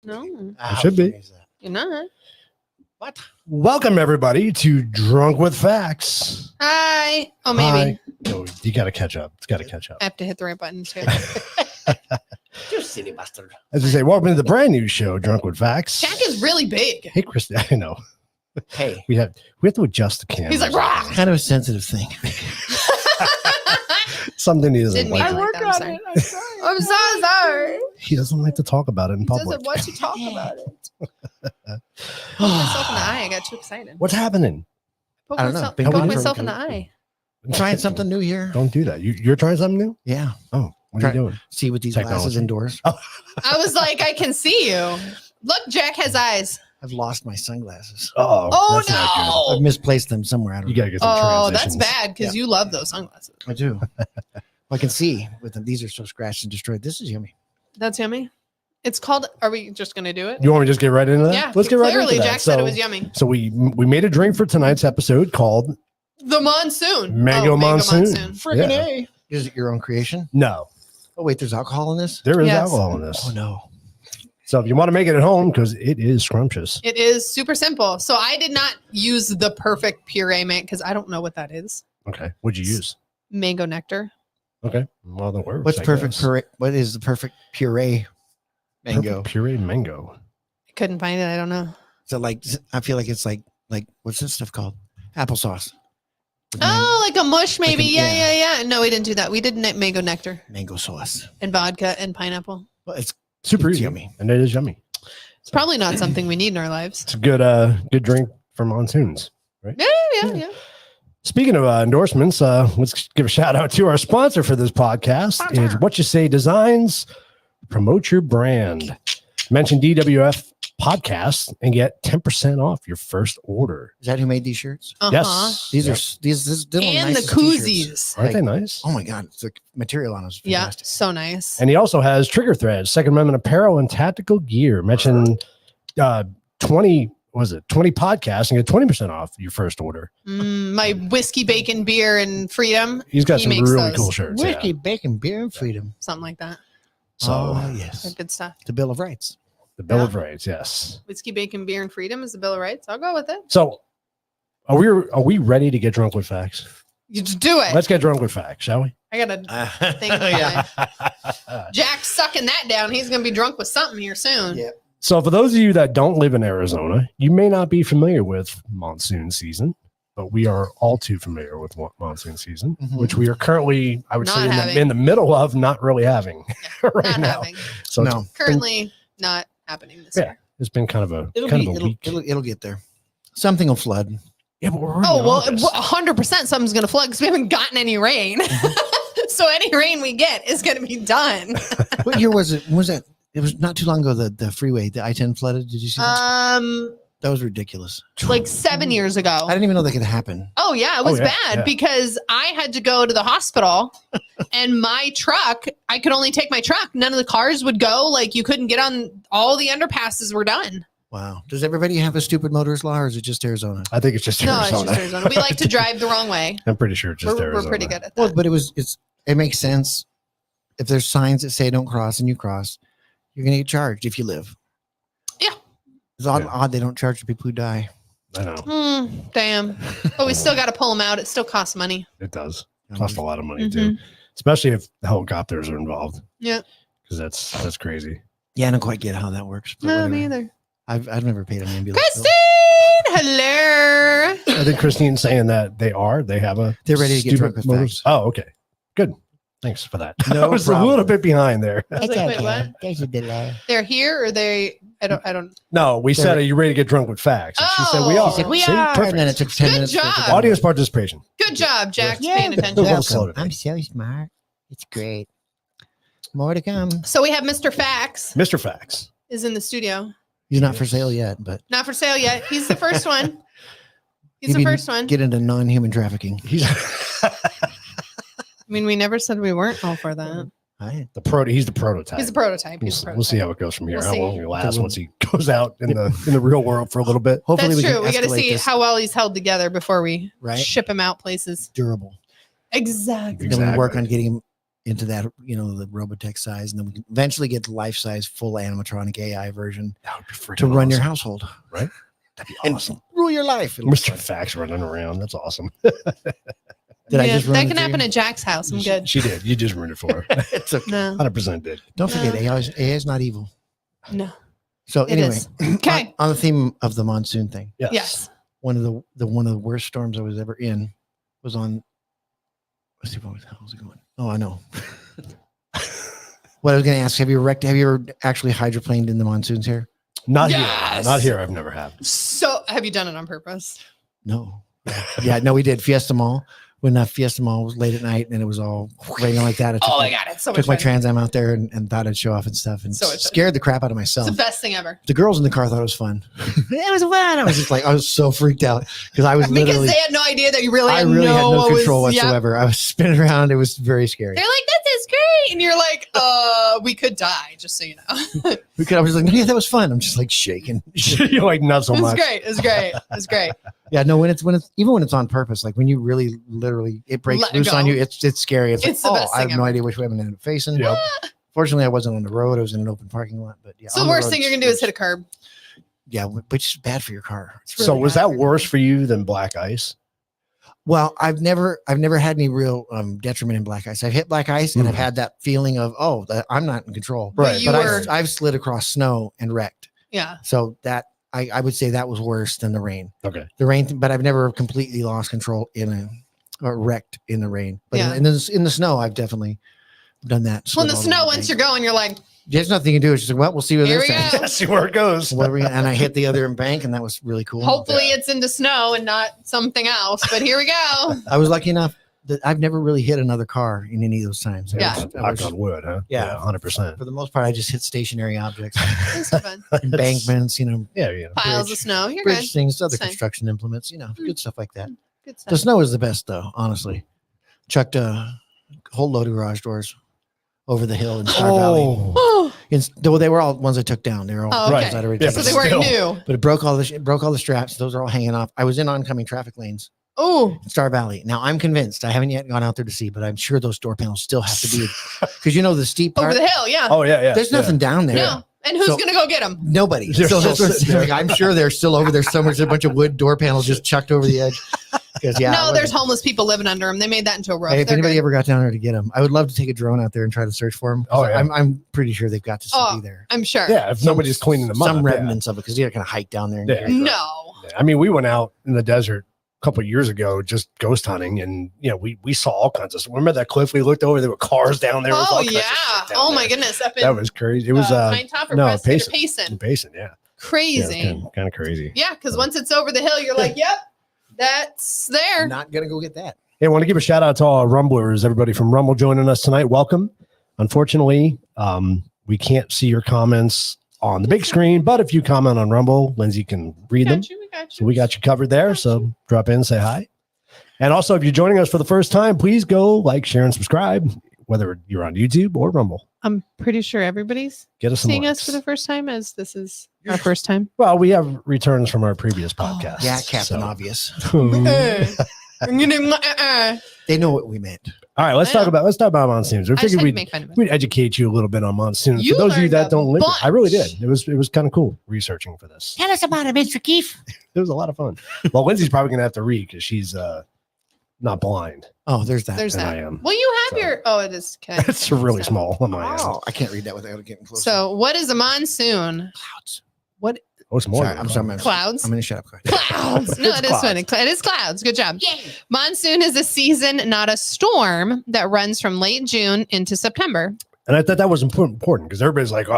No, It should be. you're not. What? Welcome everybody to Drunk with Facts. Hi. Oh, maybe. Hi. No, you got to catch up. It's got to catch up. I have to hit the right button too. You silly bastard. As we say, welcome to the brand new show, Drunk with Facts. Jack is really big. Hey, Christy. I know. Hey, We have to adjust the camera. He's like, rah! kind of a sensitive thing. Something he doesn't Didn't mean like. it like that. I'm sorry. I'm so sorry. He doesn't like to talk about it in public. Doesn't want to talk about it. Poked myself in the eye. I got too excited. What's happening? Poked I don't know. myself, Been poked waiting for myself him in the to- eye. Trying something new here. Don't do that. You're trying something new? Yeah. Oh, what are you Try- doing? See with these Technology. glasses indoors. I was like, I can see you. Look, Jack has eyes. I've lost my sunglasses. Oh, that's not good. no. I've misplaced them somewhere. I don't You know. got to get some Oh, that's transitions. bad because you love those sunglasses. I do. I can see with them. These are so scratched and destroyed. This is yummy. That's yummy. It's called, are we just going to do it? You want me to just get right into that? Yeah. Let's get right Clearly, into that. Jack said it was yummy. So we made a drink for tonight's episode called The monsoon. Mango Monsoon. Freaking Yeah. A. Is it your own creation? No. Oh, wait, there's alcohol in this? There is Yes. alcohol in this. Oh, no. So if you want to make it at home, because it is scrumptious. It is super simple. So I did not use the perfect puree man because I don't know what that is. Okay. What'd you use? Mango nectar. Okay. Well, that works. What's I perfect guess. puree? What is the perfect puree mango? Perfect pureed mango. I couldn't find it. I don't know. So like, I feel like it's like what's this stuff called? Applesauce. With Oh, like a mush maybe. Like a- Yeah. No, we didn't do that. We did mango nectar mango sauce. and vodka and pineapple. Well, it's Super It's easy. yummy. And it is yummy. It's probably not something we need in our lives. It's a good drink for monsoons. Yeah. Speaking of endorsements, let's give a shout out to our sponsor for this podcast. Is What You Say Designs. Promote your brand. Mention DWF podcast and get 10% off your first order. is that who made these shirts? Uh-huh. Yes. These are these this the And the nicest t-shirts. koozies. Aren't they Like, nice? Oh my god, the material on us. Yeah. Fantastic. So nice. And he also has Trigger Threads, Second Amendment apparel, and tactical gear. Mention 20 podcasts and get 20% off your first order. My whiskey, bacon, beer, and freedom. He's got He some makes really those. cool shirts. Whiskey, Yeah. bacon, beer, and freedom. Something like that. So Oh yes, They're good stuff. the Bill of Rights. the Bill Yeah. of Rights, yes. Whiskey, bacon, beer, and freedom is the Bill of Rights. I'll go with it. So are we ready to get drunk with facts? You just do it. Let's get drunk with facts, shall we? I got to think about yeah. it. Jack's sucking that down. He's going to be drunk with something here soon. Yeah. So for those of you that don't live in Arizona, you may not be familiar with monsoon season, but we are all too familiar with monsoon season, Mhm. which we are currently, I would Not say, having. in the middle of not really having right Not now. having. So No. Currently not happening this Yeah. year. it's been kind of a It'll week. it'll get there. Something will flood. Yeah, but we're already Oh, in well, August. 100% something's going to flood because we haven't gotten any rain. So any rain we get is going to be done. What year was it? When was that? It was not too long ago. The freeway, the I-10 flooded. Did you see that? That was ridiculous. Like 7 years ago. I didn't even know that could happen. Oh yeah, it was yeah, bad yeah. because I had to go to the hospital and my truck, I could only take my truck. None of the cars would go. Like you couldn't get on, all the underpasses were done. Wow. Does everybody have a stupid motorist law, or is it just Arizona? I think it's just No, Arizona. it's just Arizona. We like to drive the wrong way. I'm pretty sure it's just We're Arizona. pretty good at Well, that. but it makes sense. If there's signs that say don't cross and you cross, you're gonna get charged if you live. Yeah. It's odd, Yeah. odd they don't charge the people who die. I know. Damn. But we still got to pull them out. It still costs money. It does. Cost a lot of money Mhm. too, especially if the helicopters are involved. Yeah. Because that's crazy. Yeah, I don't quite get how that works. But No, whatever. me either. I've never paid an ambulance. bill. Christine, hello. I think Christine's saying that they have a. They're ready to get stupid drunk with motors. facts. Oh, okay. Good. Thanks for that. No I was a problem. little bit behind there. I was like, wait, what? There's a delay. They're here or they? I don't. No, we said, are you ready to get drunk with facts? And she said, we Oh. are. She said, We See? are. Perfect. And then it took 10 Good minutes. for it to job. go. Audience participation. Good job, Jack's Yeah, paying but- attention. Well, slow today. I'm so smart. It's great. More to come. So we have Mr. Fax Mr. Facts. is in the studio. He's not for sale yet, but Not for sale yet. He's the first one. He's you the need first to one. Get into non-human trafficking. He's I mean, we never said we weren't all for that. Hi. he's the prototype. He's a prototype. He's a We'll prototype. see how it goes from here. We'll how see. long he lasts once he goes out in the real world for a little bit. Hopefully That's we can true. We got to escalate see this how well he's held together before we Right. ship him out places. durable. Exactly. Then we work Exactly. on getting him into that, the Robotech size, and then we can eventually get the life-size full animatronic AI version That would be freaking to run your awesome, household, right? That'd be and awesome. rule your life. Mr. Fax running around. That's awesome. Did I just ruin that it can for happen you? at Jack's house. I'm good. She did. You just ruined it for her. It's okay. No, 100% did. Don't forget, No. AI is not evil. no. So It anyway, is. Okay. on the theme of the monsoon thing, Yes. one of the worst storms I was ever in was on. Let's see, what the hell was it going? Oh, I know. What I was going to ask: Have you ever actually hydroplaned in the monsoons here? Not here. Yes. Not here. I've never had. So, have you done it on purpose? No. Yeah, no, we did Fiesta Mall when Fiesta Mall was late at night and it was all raining like that. I took Oh my, my god, it's so took much my fun. Trans Am out there and thought I'd show off and stuff, and So much fun. scared the crap out of myself. It's the best thing ever. The girls in the car thought it was fun. It was fun. I was just like, I was so freaked out because I was Because literally, they had no idea that you really I had really had no control was, yeah. whatsoever. I was spinning around. It was very scary. They're like, this is great. And you're like, we could die, just so you know. I was like, yeah, that was fun. I'm just like shaking. You're like, not so It was much. great. It was great. It was great. Yeah, no, when it's even when it's on purpose, like when you really literally it breaks Let it loose on go. you, it's scary. It's It's like, the best I have thing no ever. idea which way I'm going to end up facing. Yep. Fortunately, I wasn't on the road. I was in an open parking lot. But yeah, So on the worst road, thing you're it's gonna do is worse. hit a curb. Yeah, which is bad for your car. It's So really was bad that for your worse car. for you than black ice? Well, I've never had any real detriment in black ice. I've hit black ice and I've had that feeling of that I'm not in control. But you But were, I've slid across snow and wrecked. yeah. So that I would say that was worse than the rain. Okay. The rain, but I've never completely lost control or wrecked in the rain. But Yeah. in the snow, I've definitely done that. Well, in slid the all snow, over once bank. you're going, you're like, There's nothing you can do. It's just like, well, we'll see where Here this we ends. go. See where it goes. And I hit the other bank, and that was really cool. hopefully it's into snow and not something else. But here we go. I was lucky enough that I've never really hit another car in any of those times. Yeah. Knock on wood, huh? Yeah. 100%. For the most part, I just hit stationary objects, It's so fun. embankments, Yeah, yeah. Piles Bridge- of snow. You're bridge good. things, other Same. construction implements, good stuff like that. Good The stuff. snow is the best, though, honestly. Chucked a whole load of garage doors over the hill in Star Valley. Oh, Well, they were all ones I took down. They were all Oh, ones okay. I'd already Yeah, So taken they down. weren't still. new. But it broke all the straps. Those are all hanging off. I was in oncoming traffic lanes Oh, in Star Valley. Now I'm convinced. I haven't yet gone out there to see, but I'm sure those door panels still have to be because the steep part. over the hill. Yeah. oh, yeah, yeah. There's yeah. nothing down there. No. And who's So- going to go get them? Nobody. They're So still that's what I'm sitting saying. there. I'm sure they're still over there somewhere. There's a bunch of wood door panels just chucked over the edge. Because No, there's homeless people living under them. They made that into a roof. Hey, if They're anybody good. ever got down there to get them, I would love to take a drone out there and try to search for them. Oh, yeah. I'm pretty sure they've got to still Oh, be there. I'm sure. Yeah, if nobody's cleaning them up. Some yeah. remnants of it because you kind of hike down there. And Yeah. No. Yeah. I mean, we went out in the desert a couple of years ago just ghost hunting, and we saw all kinds of stuff. Remember that cliff we looked over? There were cars down there. There was all Oh, kinds of yeah. shit down Oh, my there. goodness. Up in, That was crazy. It was Pine Top or no, Payson. Payson. Payson, yeah. Crazy. Yeah, kind of crazy. Yeah, because once it's over the hill, you're like, yep, that's there. Not gonna go get that. Hey, I want to give a shout out to all our Rumblers, everybody from Rumble joining us tonight. Welcome. Unfortunately, we can't see your comments on the big screen, but if you comment on Rumble, Lindsay can read them. We got you. So we got you covered there. So drop in, say hi. And also, if you're joining us for the first time, please go like, share, and subscribe, whether you're on YouTube or Rumble. I'm pretty sure everybody's Get us some seeing likes. us for the first time, as this is our first time. Well, we have returns from our previous podcast. Yeah, Captain so- Obvious. Uh-uh. They know what we meant. All right, let's I talk about monsoons. We I just figured had to we'd make fun of it. we'd educate you a little bit on monsoons. You For those of you learned that a don't live, bunch. I really did. It was kind of cool researching for this. Tell us about it, Mr. Keefe. It was a lot of fun. Well, Lindsay's probably gonna have to read because she's not blind, Oh, there's that. There's and that. I am. Well, you have So- your. Oh, it is. Okay. It's really So- small on my end. Oh, I can't read that without getting close. So, what is a monsoon? clouds. Oh, it's more. Sorry, than I'm that. sorry. Clouds. I'm gonna shut up. Quick. Clouds. No, It's it is clouds. funny. It is clouds. Good job. Monsoon is a season, not a storm, that runs from late June into September. And I thought that was important because everybody's like,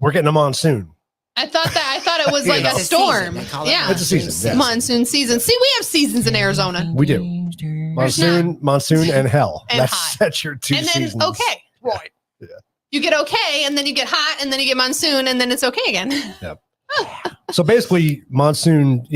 we're getting a monsoon. I thought it was You like know. a It's a storm. season. They call it Yeah. It's a season. Yeah. Monsoon season. See, we have seasons in Arizona. We do. Monsoon, and hell. And hot. That's your two And then seasons. okay. Right. Yeah. You get okay, and then you get hot, and then you get monsoon, and then it's okay again. So basically, monsoon,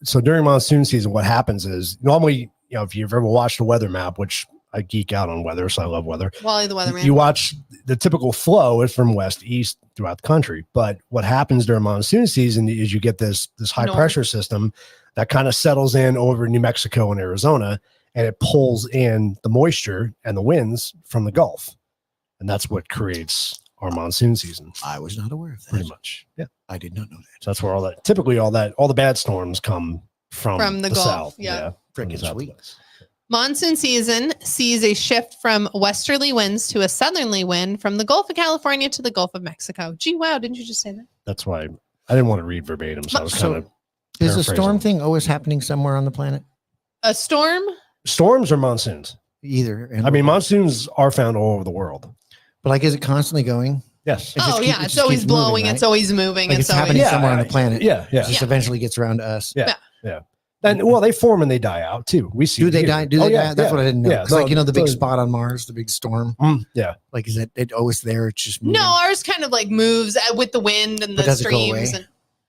so during monsoon season, what happens is normally, if you've ever watched a weather map, which I geek out on weather, so I love weather. Wally the weatherman. You watch the typical flow is from west to east throughout the country. But what happens during monsoon season is you get this high North. pressure system that kind of settles in over New Mexico and Arizona. and it pulls in the moisture and the winds from the Gulf. And that's what creates our monsoon season. I was not aware of that. Pretty much. Yeah. I did not know that. So that's where all the bad storms come from the Gulf. south. Yeah. Freaking sweet. Monsoon season sees a shift from westerly winds to a southerly wind from the Gulf of California to the Gulf of Mexico. Gee, wow. Didn't you just say that? That's why I didn't want to read verbatim. So I was kind of. Is the storm thing always happening somewhere on the planet? A storm? Storms or monsoons? Either. I mean, monsoons are found all over the world. But like, is it constantly going? Yes. It's always blowing. Moving, right? It's always moving. Like it's happening somewhere on the planet. Yeah. It just eventually gets around to us. Yeah. And they form and they die out too. We see. Do they die? Do they die? That's what I didn't know. Yeah, like the big spot on Mars, the big storm. Yeah. Like, is it always there? It's just moving? No, ours kind of like moves with the wind and the streams.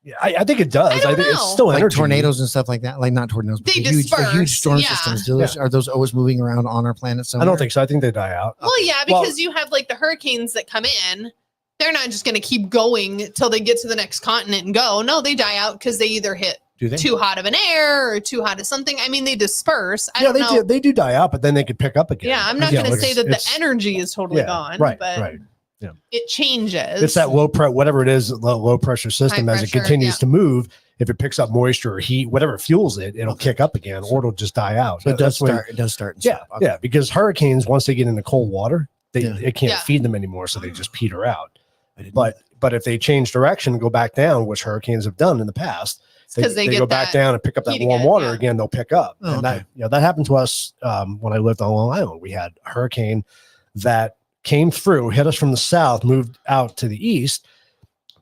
Yeah, I think it does. I think it's still like energy. tornadoes and stuff like that. Like not tornadoes, but the huge storm systems. Are those always moving around on our planet somewhere? I don't think so. I think they die out. Well, yeah, because you have like the hurricanes that come in. They're not just going to keep going till they get to the next continent and go. No, they die out because they either hit too hot of an air or too hot of something. I mean, they disperse. I don't know. They do die out, but then they could pick up again. Yeah, I'm not going to say that the energy is totally gone. But yeah, it changes. It's that whatever it is, low pressure system as it continues to move. If it picks up moisture or heat, whatever fuels it, it'll kick up again, or it'll just die out. So it does start. Yeah, because hurricanes, once they get into cold water, it can't feed them anymore, so they just peter out. But if they change direction and go back down, which hurricanes have done in the past, they go back down and pick up that warm water again. They'll pick up, and that happened to us when I lived on Long Island. We had a hurricane that came through, hit us from the south, moved out to the east,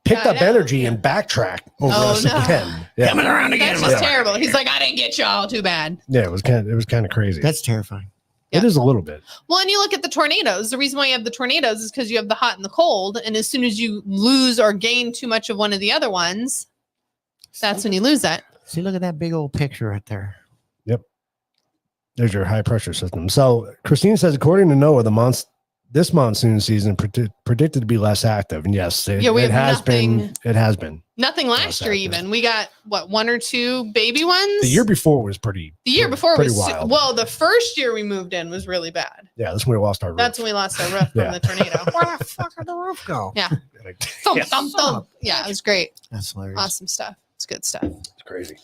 picked up energy and backtracked over us again. Yeah. Coming around again. That's just terrible. He's like, I didn't get y'all. Too bad. Yeah, it was kind of crazy. That's terrifying. It is a little bit. Well, and you look at the tornadoes. The reason why you have the tornadoes is because you have the hot and the cold. And as soon as you lose or gain too much of one of the other ones, that's when you lose that. See, look at that big old picture right there. Yep. There's your high pressure system. So Christine says, according to NOAA, this monsoon season predicted to be less active. And yes, it has been. It has been. Nothing last year even. We got, one or two baby ones? The year before was pretty. The year before was wild. Well, the first year we moved in was really bad. Yeah, that's when we lost our roof. That's when we lost our roof from the tornado. Where the fuck did the roof go? Yeah. Thump, thump, thump. Yeah, it was great. That's hilarious. Awesome stuff. It's good stuff. It's crazy.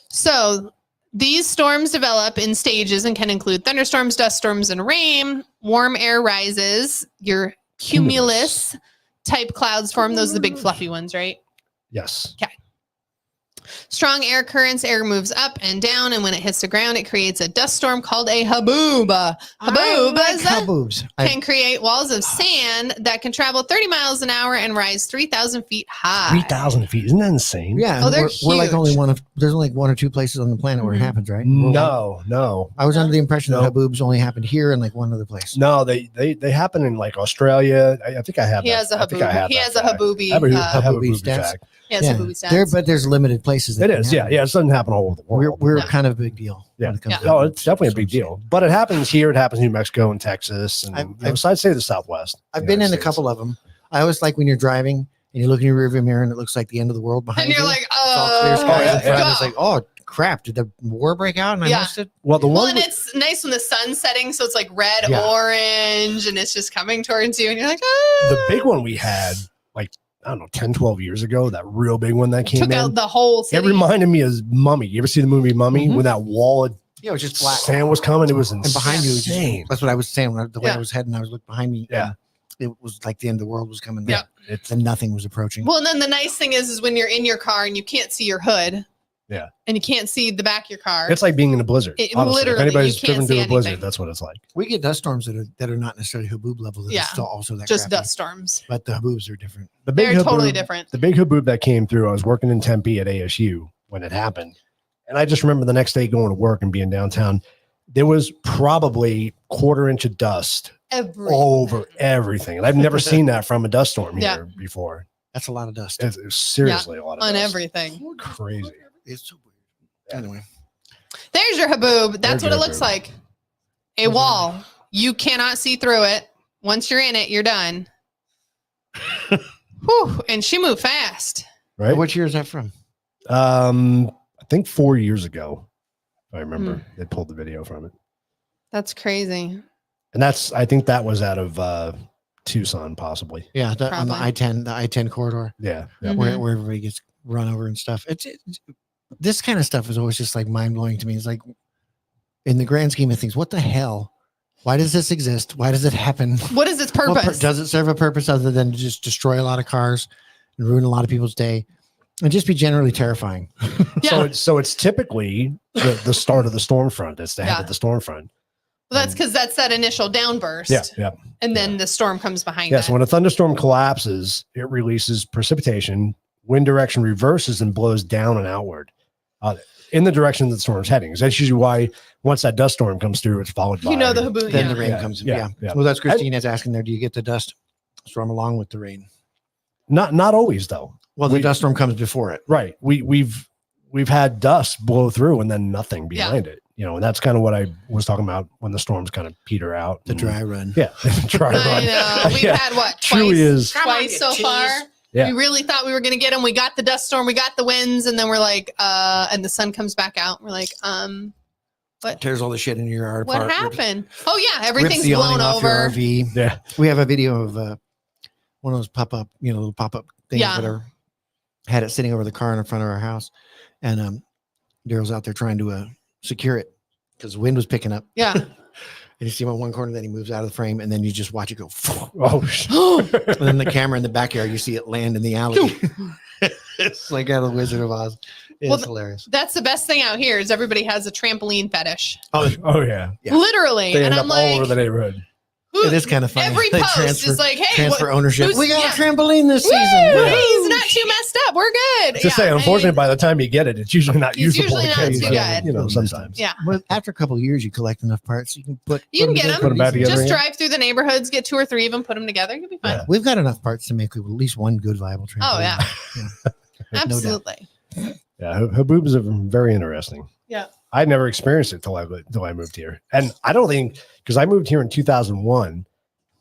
So these storms develop in stages and can include thunderstorms, dust storms, and rain. Warm air rises. Your cumulus type clouds form. Those are the big fluffy ones, right? Yes. Okay. Strong air currents, air moves up and down, and when it hits the ground, it creates a dust storm called a haboob. Haboobs can create walls of sand that can travel 30 miles an hour and rise 3,000 feet high. 3,000 feet. Isn't that insane? Yeah. Oh, we're like there's only one or two places on the planet where it happens, right? No. I was under the impression that haboobs only happened here and like one other place. No, they happen in like Australia. I think I have. He has a haboob. He has a haboobie. Haboobie stats. Yes, yeah. But there's limited places. It is, yeah. It doesn't happen all over the world. We're kind of a big deal. Yeah. Oh, it's definitely a big deal. But it happens here. It happens in New Mexico and Texas, and so I'd say the Southwest. I've been in a couple of them. I always like when you're driving and you look in your rearview mirror and it looks like the end of the world behind you. And you're like, clear skies in front. It's like, oh crap! Did the war break out and I missed it? Well, and it's nice when the sun's setting, so it's like red, orange, and it's just coming towards you, and you're like, The big one we had, like, I don't know, 10, 12 years ago, that real big one that came took out the whole city. It reminded me of Mummy. You ever see the movie Mummy? When that wall of it was just flat. Sand was coming. It was insane. And behind you, that's what I was saying. The way I was heading, I was looking behind me. Yeah. It was like the end of the world was coming. Yeah. And nothing was approaching. Well, and then the nice thing is when you're in your car and you can't see your hood. Yeah. And you can't see the back of your car. It's like being in a blizzard. Literally, if anybody's driven through a blizzard, anything. that's what it's like. We get dust storms that are not necessarily haboob level. That still also that just crappy. Dust storms. But the haboobs are different. They're totally different. The big haboob that came through, I was working in Tempe at ASU when it happened. And I just remember the next day going to work and being downtown. There was probably 1/4 inch of dust over everything. And I've never seen that from a dust storm here before. That's a lot of dust. It's seriously a lot of on dust. everything. Crazy. It's so weird. Anyway. There's your haboob. That's what it looks like. A wall. You cannot see through it. Once you're in it, you're done. Whew. And she moved fast. Right. Which year is that from? I think 4 years ago. I remember they pulled the video from it. That's crazy. And I think that was out of Tucson, possibly. Yeah, on the Probably. I-10 corridor. Yeah. Mhm. Where everybody gets run over and stuff. This kind of stuff is always just like mind blowing to me. It's like, in the grand scheme of things, what the hell? Why does this exist? Why does it happen? What is its purpose? Does it serve a purpose other than to just destroy a lot of cars and ruin a lot of people's day and just be generally terrifying? Yeah. So it's typically the start of the storm front. It's the head of the storm front. Well, that's because that's that initial downburst. Yeah. And then the storm comes behind Yeah. So it. when a thunderstorm collapses, it releases precipitation, wind direction reverses and blows down and outward in the direction that the storm's heading. So that's usually why once that dust storm comes through, it's followed by the Haboobs. Then the rain comes. Yeah. Well, that's Christina's asking there. Do you get the dust storm along with the rain? Not always though. Well, the dust storm comes before it. Right. We've had dust blow through and then nothing behind it. And that's kind of what I was talking about when the storms kind of peter out. The dry run. Yeah. Dry run. I know. We've had what? Twice so far. Yeah. We really thought we were going to get them. We got the dust storm. We got the winds. And then we're like, and the sun comes back out. We're like, what? Tears all the shit in your yard. What happened? Oh, yeah. Everything's rips the blown awning off your over. RV. Yeah. We have a video of one of those pop-up, little pop-up things that had it sitting over the car in front of our house. And Daryl's out there trying to secure it because the wind was picking up. Yeah. And you see him on one corner, then he moves out of the frame, and then you just watch it go. Oh, and then the camera in the backyard, you see it land in the alley. It's like out of the Wizard of Oz. It's hilarious. That's the best thing out here is everybody has a trampoline fetish. Oh yeah. Literally. They and end I'm up like, all over the neighborhood. It is kind of funny. Every They post is like, hey, transfer ownership. We got a trampoline this Woo! season. He's not too messed up. We're good. Just saying, unfortunately, by the time you get it, it's usually not It's usable. usually not too good. Sometimes. Yeah. Well, after a couple of years, you collect enough parts, you can get them. Put them back together. Just again. drive through the neighborhoods, get 2 or 3 of them, put them together. You'll be fine. Yeah. We've got enough parts to make at least one good viable trampoline. Oh, yeah. Absolutely. Yeah, Haboobs are very interesting. Yeah. I never experienced it till I moved here. And I don't think, because I moved here in 2001,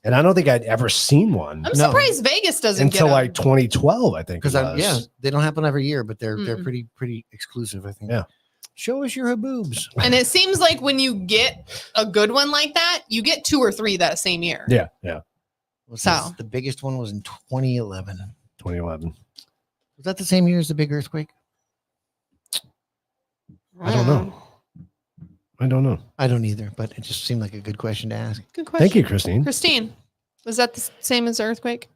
and I don't think I'd ever seen one. I'm surprised Vegas doesn't until get like 2012, I think. Because they don't happen every year, but they're pretty exclusive, I think. Yeah. Show us your Haboobs. And it seems like when you get a good one like that, you get 2 or 3 that same year. Yeah. So the biggest one was in 2011. 2011. Was that the same year as the big earthquake? I don't know. I don't either, but it just seemed like a good question to ask. Good question. Thank you, Christine. Christine, was that the same as the earthquake?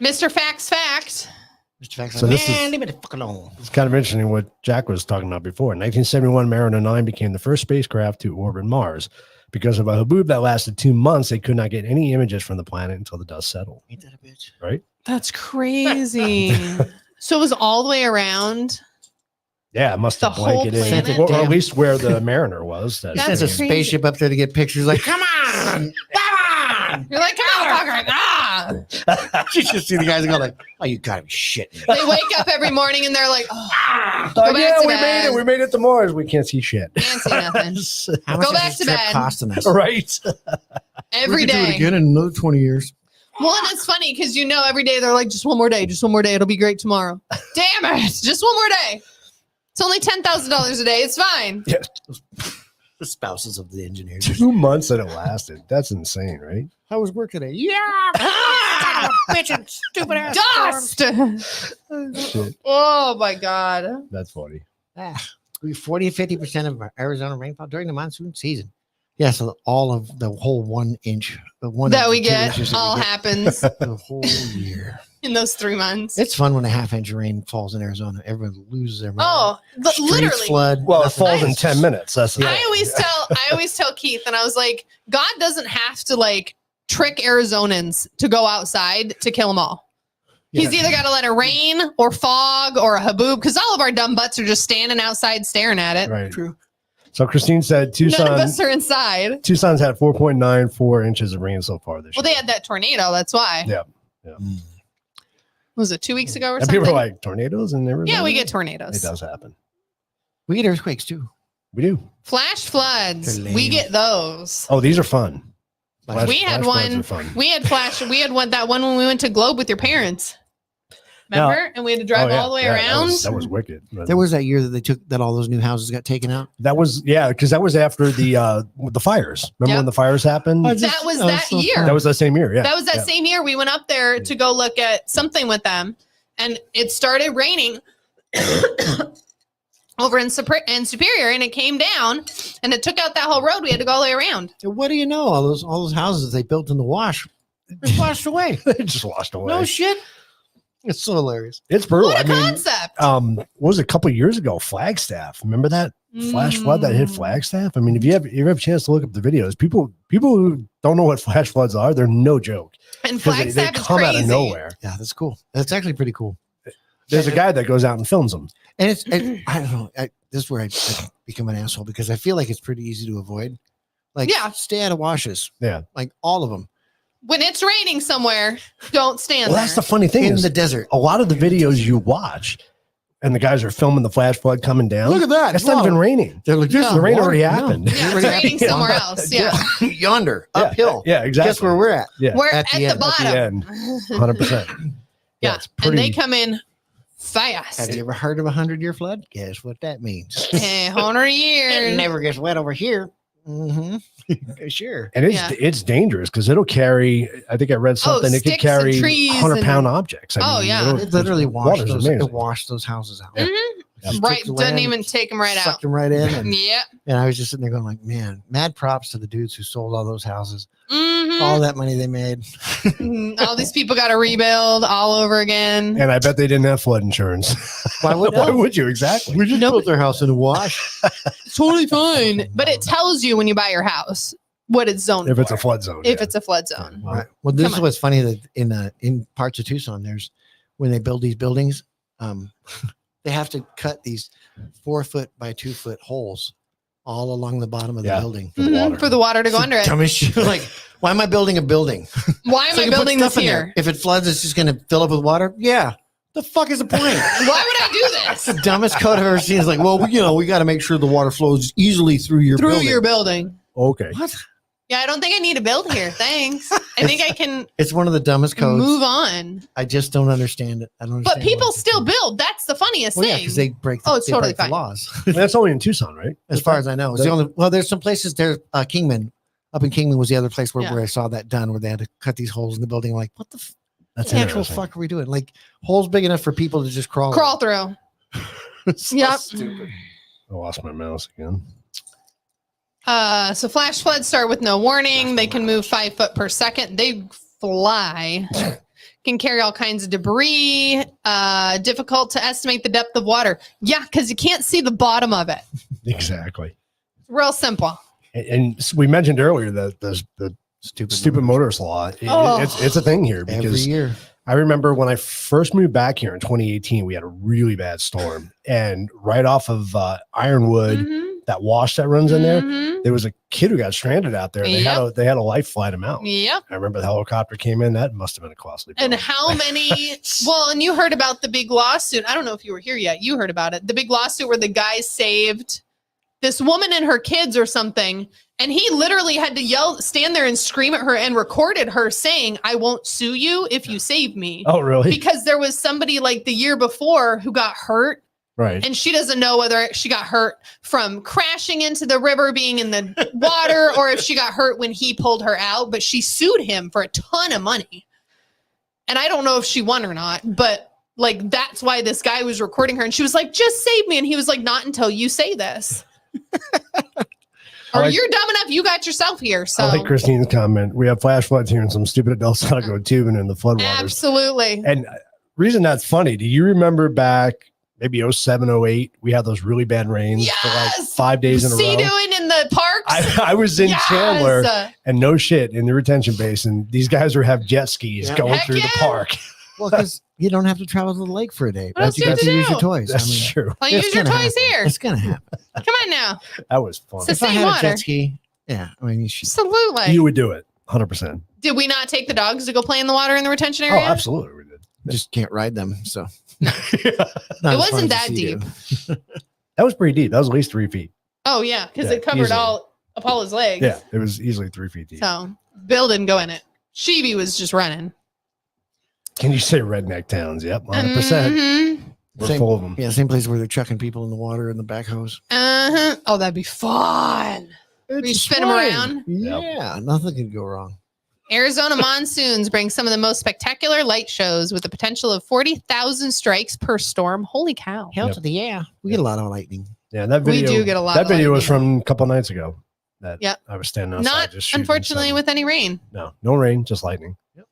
Mr. Facts Fact. Mr. Facts, So this leave me the fuck alone. It's kind of interesting what Jack was talking about before. In 1971, Mariner 9 became the first spacecraft to orbit Mars. Because of a haboob that lasted 2 months, they could not get any images from the planet until the dust settled. Ain't that a bitch? Right? That's crazy. So it was all the way around. Yeah, it must have The whole blanketed, planet? or at least where the Mariner was. He sends a crazy. spaceship up there to get pictures. Like, come on, come on. You're like, come on, fucker. Ah! You just see the guys go like, "Oh, you gotta be shitting me." They wake up every morning and they're like, oh, Oh, Go yeah, back to we bed. made it. We made it to Mars. We can't see shit. can't see nothing. How much Go is back this to trip bed. costing us? Right? Every We could do it day. again in another 20 years. Well, and it's funny because every day they're like, just one more day, it'll be great tomorrow. Damn it, just one more day. It's only $10,000 a day. It's fine. Yeah. The spouses of the engineers. 2 months that it lasted. That's insane, right? How was work today? Yeah. Bitchin' stupid ass. Dust. Shit. Oh my God. That's funny. We 40 to 50% of our Arizona rainfall during the monsoon season. Yeah, so all of the whole 1 inch, That we get all happens the whole year. in those 3 months. It's fun when a half inch of rain falls in Arizona. Everyone loses their mind. Oh, Streets literally. flood. Well, it nothing. falls in 10 minutes. That's the I thing. always tell Keith, and I was like, God doesn't have to like trick Arizonans to go outside to kill them all. He's either got to let it rain or fog or a haboob, because all of our dumb butts are just standing outside staring at it. Right. True. So Christine said None of us are inside. Tucson's had 4.94 inches of rain so far this Well, year. they had that tornado. That's why. Yeah. Was it 2 weeks ago or And something? people are like, tornadoes in Arizona? Yeah, we get tornadoes. It does happen. We get earthquakes too. We do. Flash floods. They're We lame. get those. Oh, these are fun. We had flash floods one. are fun. We had that one when we went to Globe with your parents. Remember? And we had to drive all the way around. That was wicked. There was that year that they took that all those new houses got taken out. That was because that was after the fires. Remember when the fires happened? That was that year. That was that same year. Yeah, that was that same year. We went up there to go look at something with them, and it started raining over in Superior, and it came down, and it took out that whole road. We had to go all the way around. So what do you know? All those houses they built in the wash, just washed away. They just washed away. No shit. It's so hilarious. It's brutal. What a concept. What was it, a couple of years ago? Flagstaff. Remember that flash flood that hit Flagstaff? I mean, if you have a chance to look up the videos, people who don't know what flash floods are, they're no joke. And Flagstaff they come is out crazy. of nowhere. Yeah, that's cool. That's actually pretty cool. There's a guy that goes out and films them. And I don't know. This is where I become an asshole because I feel like it's pretty easy to avoid. Like, stay out of washes. Yeah. Like all of them. When it's raining somewhere, don't stand there. That's the funny thing in is the desert. A lot of the videos you watch and the guys are filming the flash flood coming down. Look at that. It's not even raining. They're like, the rain already happened. Yeah, it's raining somewhere else. Yeah. Yonder, uphill. Yeah, exactly. Guess where we're at? Yeah. We're at the bottom. At the end. 100%. Yeah. It's pretty, and they come in fast. Have you ever heard of a 100-year flood? Guess what that means. 100 years. It never gets wet over here. Mm-hmm. Sure. And it's dangerous because it'll carry, I think I read something, it could carry 100-pound objects. It literally washed those houses out. Mm-hmm. Right. Doesn't even take them right out. Sucked them right in. And, yeah. And I was just sitting there going like, man, mad props to the dudes who sold all those houses. Mm-hmm. All that money they made. All these people got to rebuild all over again. And I bet they didn't have flood insurance. Why would you? Exactly. We just built their house in a wash. It's totally fine. But it tells you when you buy your house what it's zoned if for. it's a flood zone. If it's a flood zone. Right. Well, this is what's funny that in parts of Tucson, there's when they build these buildings, they have to cut these 4-foot by 2-foot holes all along the bottom of the building for the water to go under it. Dumbest shit. Like, why am I building a building? Why am I building this here? If it floods, it's just going to fill up with water. Yeah. The fuck is the point? Why would I do this? The dumbest code I've ever seen is like, well, we got to make sure the water flows easily through your building. Okay. What? Yeah, I don't think I need to build here. Thanks. I think I can. It's one of the dumbest codes. Move on. I just don't understand it. I don't understand. But people still build. That's the funniest thing. Yeah, because they break. It's totally the fine. Laws. That's only in Tucson, right? As far as I know, it's the only. Well, there's some places there. Kingman, up in Kingman was the other place where I saw that done, where they had to cut these holes in the building. Like, what the? That's actual fuck are we doing? Like holes big enough for people to just crawl through. Yep. Stupid. I lost my mouse again. So flash floods start with no warning. They can move 5 foot per second. They fly. Can carry all kinds of debris. Difficult to estimate the depth of water. Yeah, because you can't see the bottom of it. Exactly. Real simple. And we mentioned earlier that the stupid motorist law. It's a thing here because every year. I remember when I first moved back here in 2018, we had a really bad storm, and right off of Ironwood, that wash that runs in there was a kid who got stranded out there. They had a life flight him out. Yep. I remember the helicopter came in. That must have been a costly problem. And how many? Well, and you heard about the big lawsuit. I don't know if you were here yet. You heard about it. The big lawsuit where the guy saved this woman and her kids or something. And he literally had to stand there and scream at her and recorded her saying, I won't sue you if you save me. Oh, really? Because there was somebody like the year before who got hurt. Right. And she doesn't know whether she got hurt from crashing into the river, being in the water, or if she got hurt when he pulled her out. But she sued him for a ton of money. And I don't know if she won or not, but like, that's why this guy was recording her. And she was like, just save me. And he was like, not until you say this. Or you're dumb enough, you got yourself here. So I like Christine's comment. We have flash floods here and some stupid adults gotta go tubing in the floodwaters. Absolutely. And reason that's funny, do you remember back maybe 07, 08, we had those really bad rains for like 5 days in a row? Doing in the parks? I was in Chandler and no shit in the retention basin. These guys have jet skis going through the park. Well, because you don't have to travel to the lake for a day. What else you got to use your toys. That's true. Well, use your toys here. It's going to happen. Come on now. That was fun. It's the same water. A jet ski, yeah, I mean, you should. Absolutely. You would do it, 100%. Did we not take the dogs to go play in the water in the retention area? Oh, absolutely, we did. Just can't ride them, so. No. It wasn't that deep. That was pretty deep. That was at least 3 feet. Oh, yeah, because it covered all Apollo's legs. Yeah, it was easily 3 feet deep. So Bill didn't go in it. Sheeby was just running. Can you say redneck towns? Yep, 100%. Mhm. We're full of them. Yeah, same place where they're chucking people in the water in the backhoes. Oh, that'd be fun. You spin them around. Yeah, nothing could go wrong. Arizona Monsoons bring some of the most spectacular light shows with the potential of 40,000 strikes per storm. Holy cow. Hell to the yeah. We get a lot of lightning. Yeah, that video. We do get a lot That of video was lightning. from a couple nights ago. That Yep. I was standing outside. Not, just shooting unfortunately, something. with any rain. No rain, just lightning. Yep.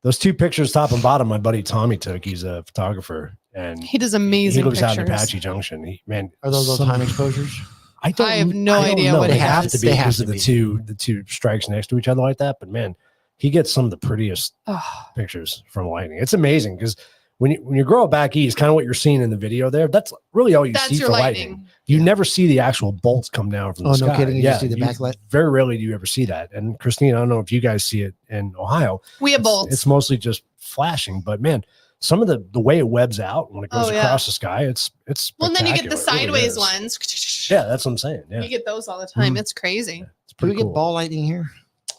Those two pictures, top and bottom, my buddy Tommy took. He's a photographer, and He does amazing he lives out in pictures. Apache Junction. Are those time exposures? I have no don't idea know. what they it have is. to be They have because to of the be. two strikes next to each other like that. But man, he gets some of the prettiest Oh, pictures from lightning. It's amazing because when you grow up back east, kind of what you're seeing in the video there, that's really all you that's see your for lightning. lightning. You never see the actual bolts come down from the Oh, sky. no kidding. You just see the backlight. Very rarely do you ever see that. And Christine, I don't know if you guys see it in Ohio. We have bolts. It's mostly just flashing, but man, some of the way it webs out when it goes across the sky, it's well, and then you get the spectacular. It really sideways is. ones. Yeah, that's what I'm saying. Yeah, You get those all the time. Mhm. It's crazy. Yeah, it's Do pretty we get cool. ball lightning here?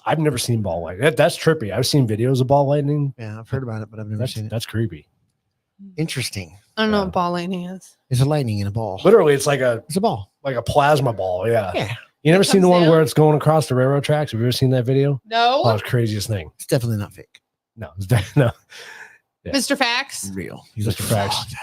I've never seen ball lightning. That's trippy. I've seen videos of ball lightning. Yeah, I've heard about it, but I've never seen it. That's creepy. Interesting. I don't know Yeah. what ball lightning is. It's a lightning in a ball. Literally, it's like a ball. plasma ball. Yeah. Yeah. You never seen the comes one down? where it's going across the railroad tracks? Have you ever seen that video? No. Oh, it's the craziest thing. It's definitely not fake. No, no. Yeah. Mr. Facts. Real. He's Mr. Facts.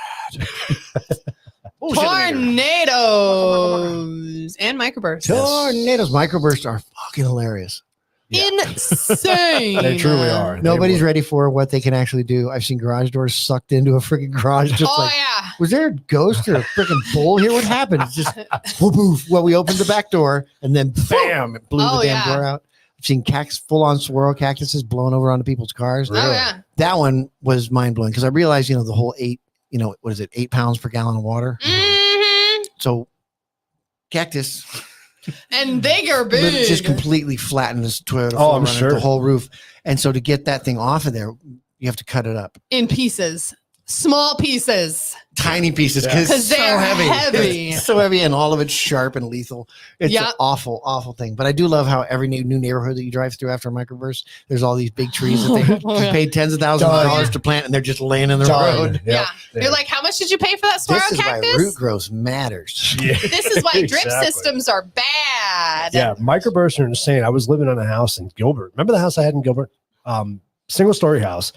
Tornadoes and microbursts. Tornadoes. Microbursts are fucking hilarious. Yeah. Insane. They truly are. Nobody's ready for what they can actually do. I've seen garage doors sucked into a freaking garage. Just Oh, like, yeah. was there a ghost or a freaking bull here? What happened? It's just whoop, woof. Well, we opened the back door and then bam, it blew Oh, the damn yeah. door out. I've seen full on swirl cactuses blown over onto people's cars. Oh, yeah. That one was mind blowing because I realized, the whole 8 pounds per gallon of water. Mhm. So cactus And they are big. just completely flattened this Toyota. Oh, I'm 4Runner, sure. the whole roof. And so to get that thing off of there, you have to cut it up, in pieces. Small pieces. tiny pieces, Yeah. because 'Cause it's so they're heavy. heavy. It's so heavy, and all of it's sharp and lethal. It's Yeah. an awful, awful thing. But I do love how every new neighborhood that you drive through after a microburst, there's all these big trees that they Oh, yeah. paid tens of thousands of Done. dollars to plant, and they're just laying in the Done. road. Yeah. You're like, how much did you pay for that saguaro This is why cactus? root growth matters. Yeah. This is why drip Exactly. systems are bad. Yeah, microbursts are insane. I was living on a house in Gilbert. Remember the house I had in Gilbert? Single story house.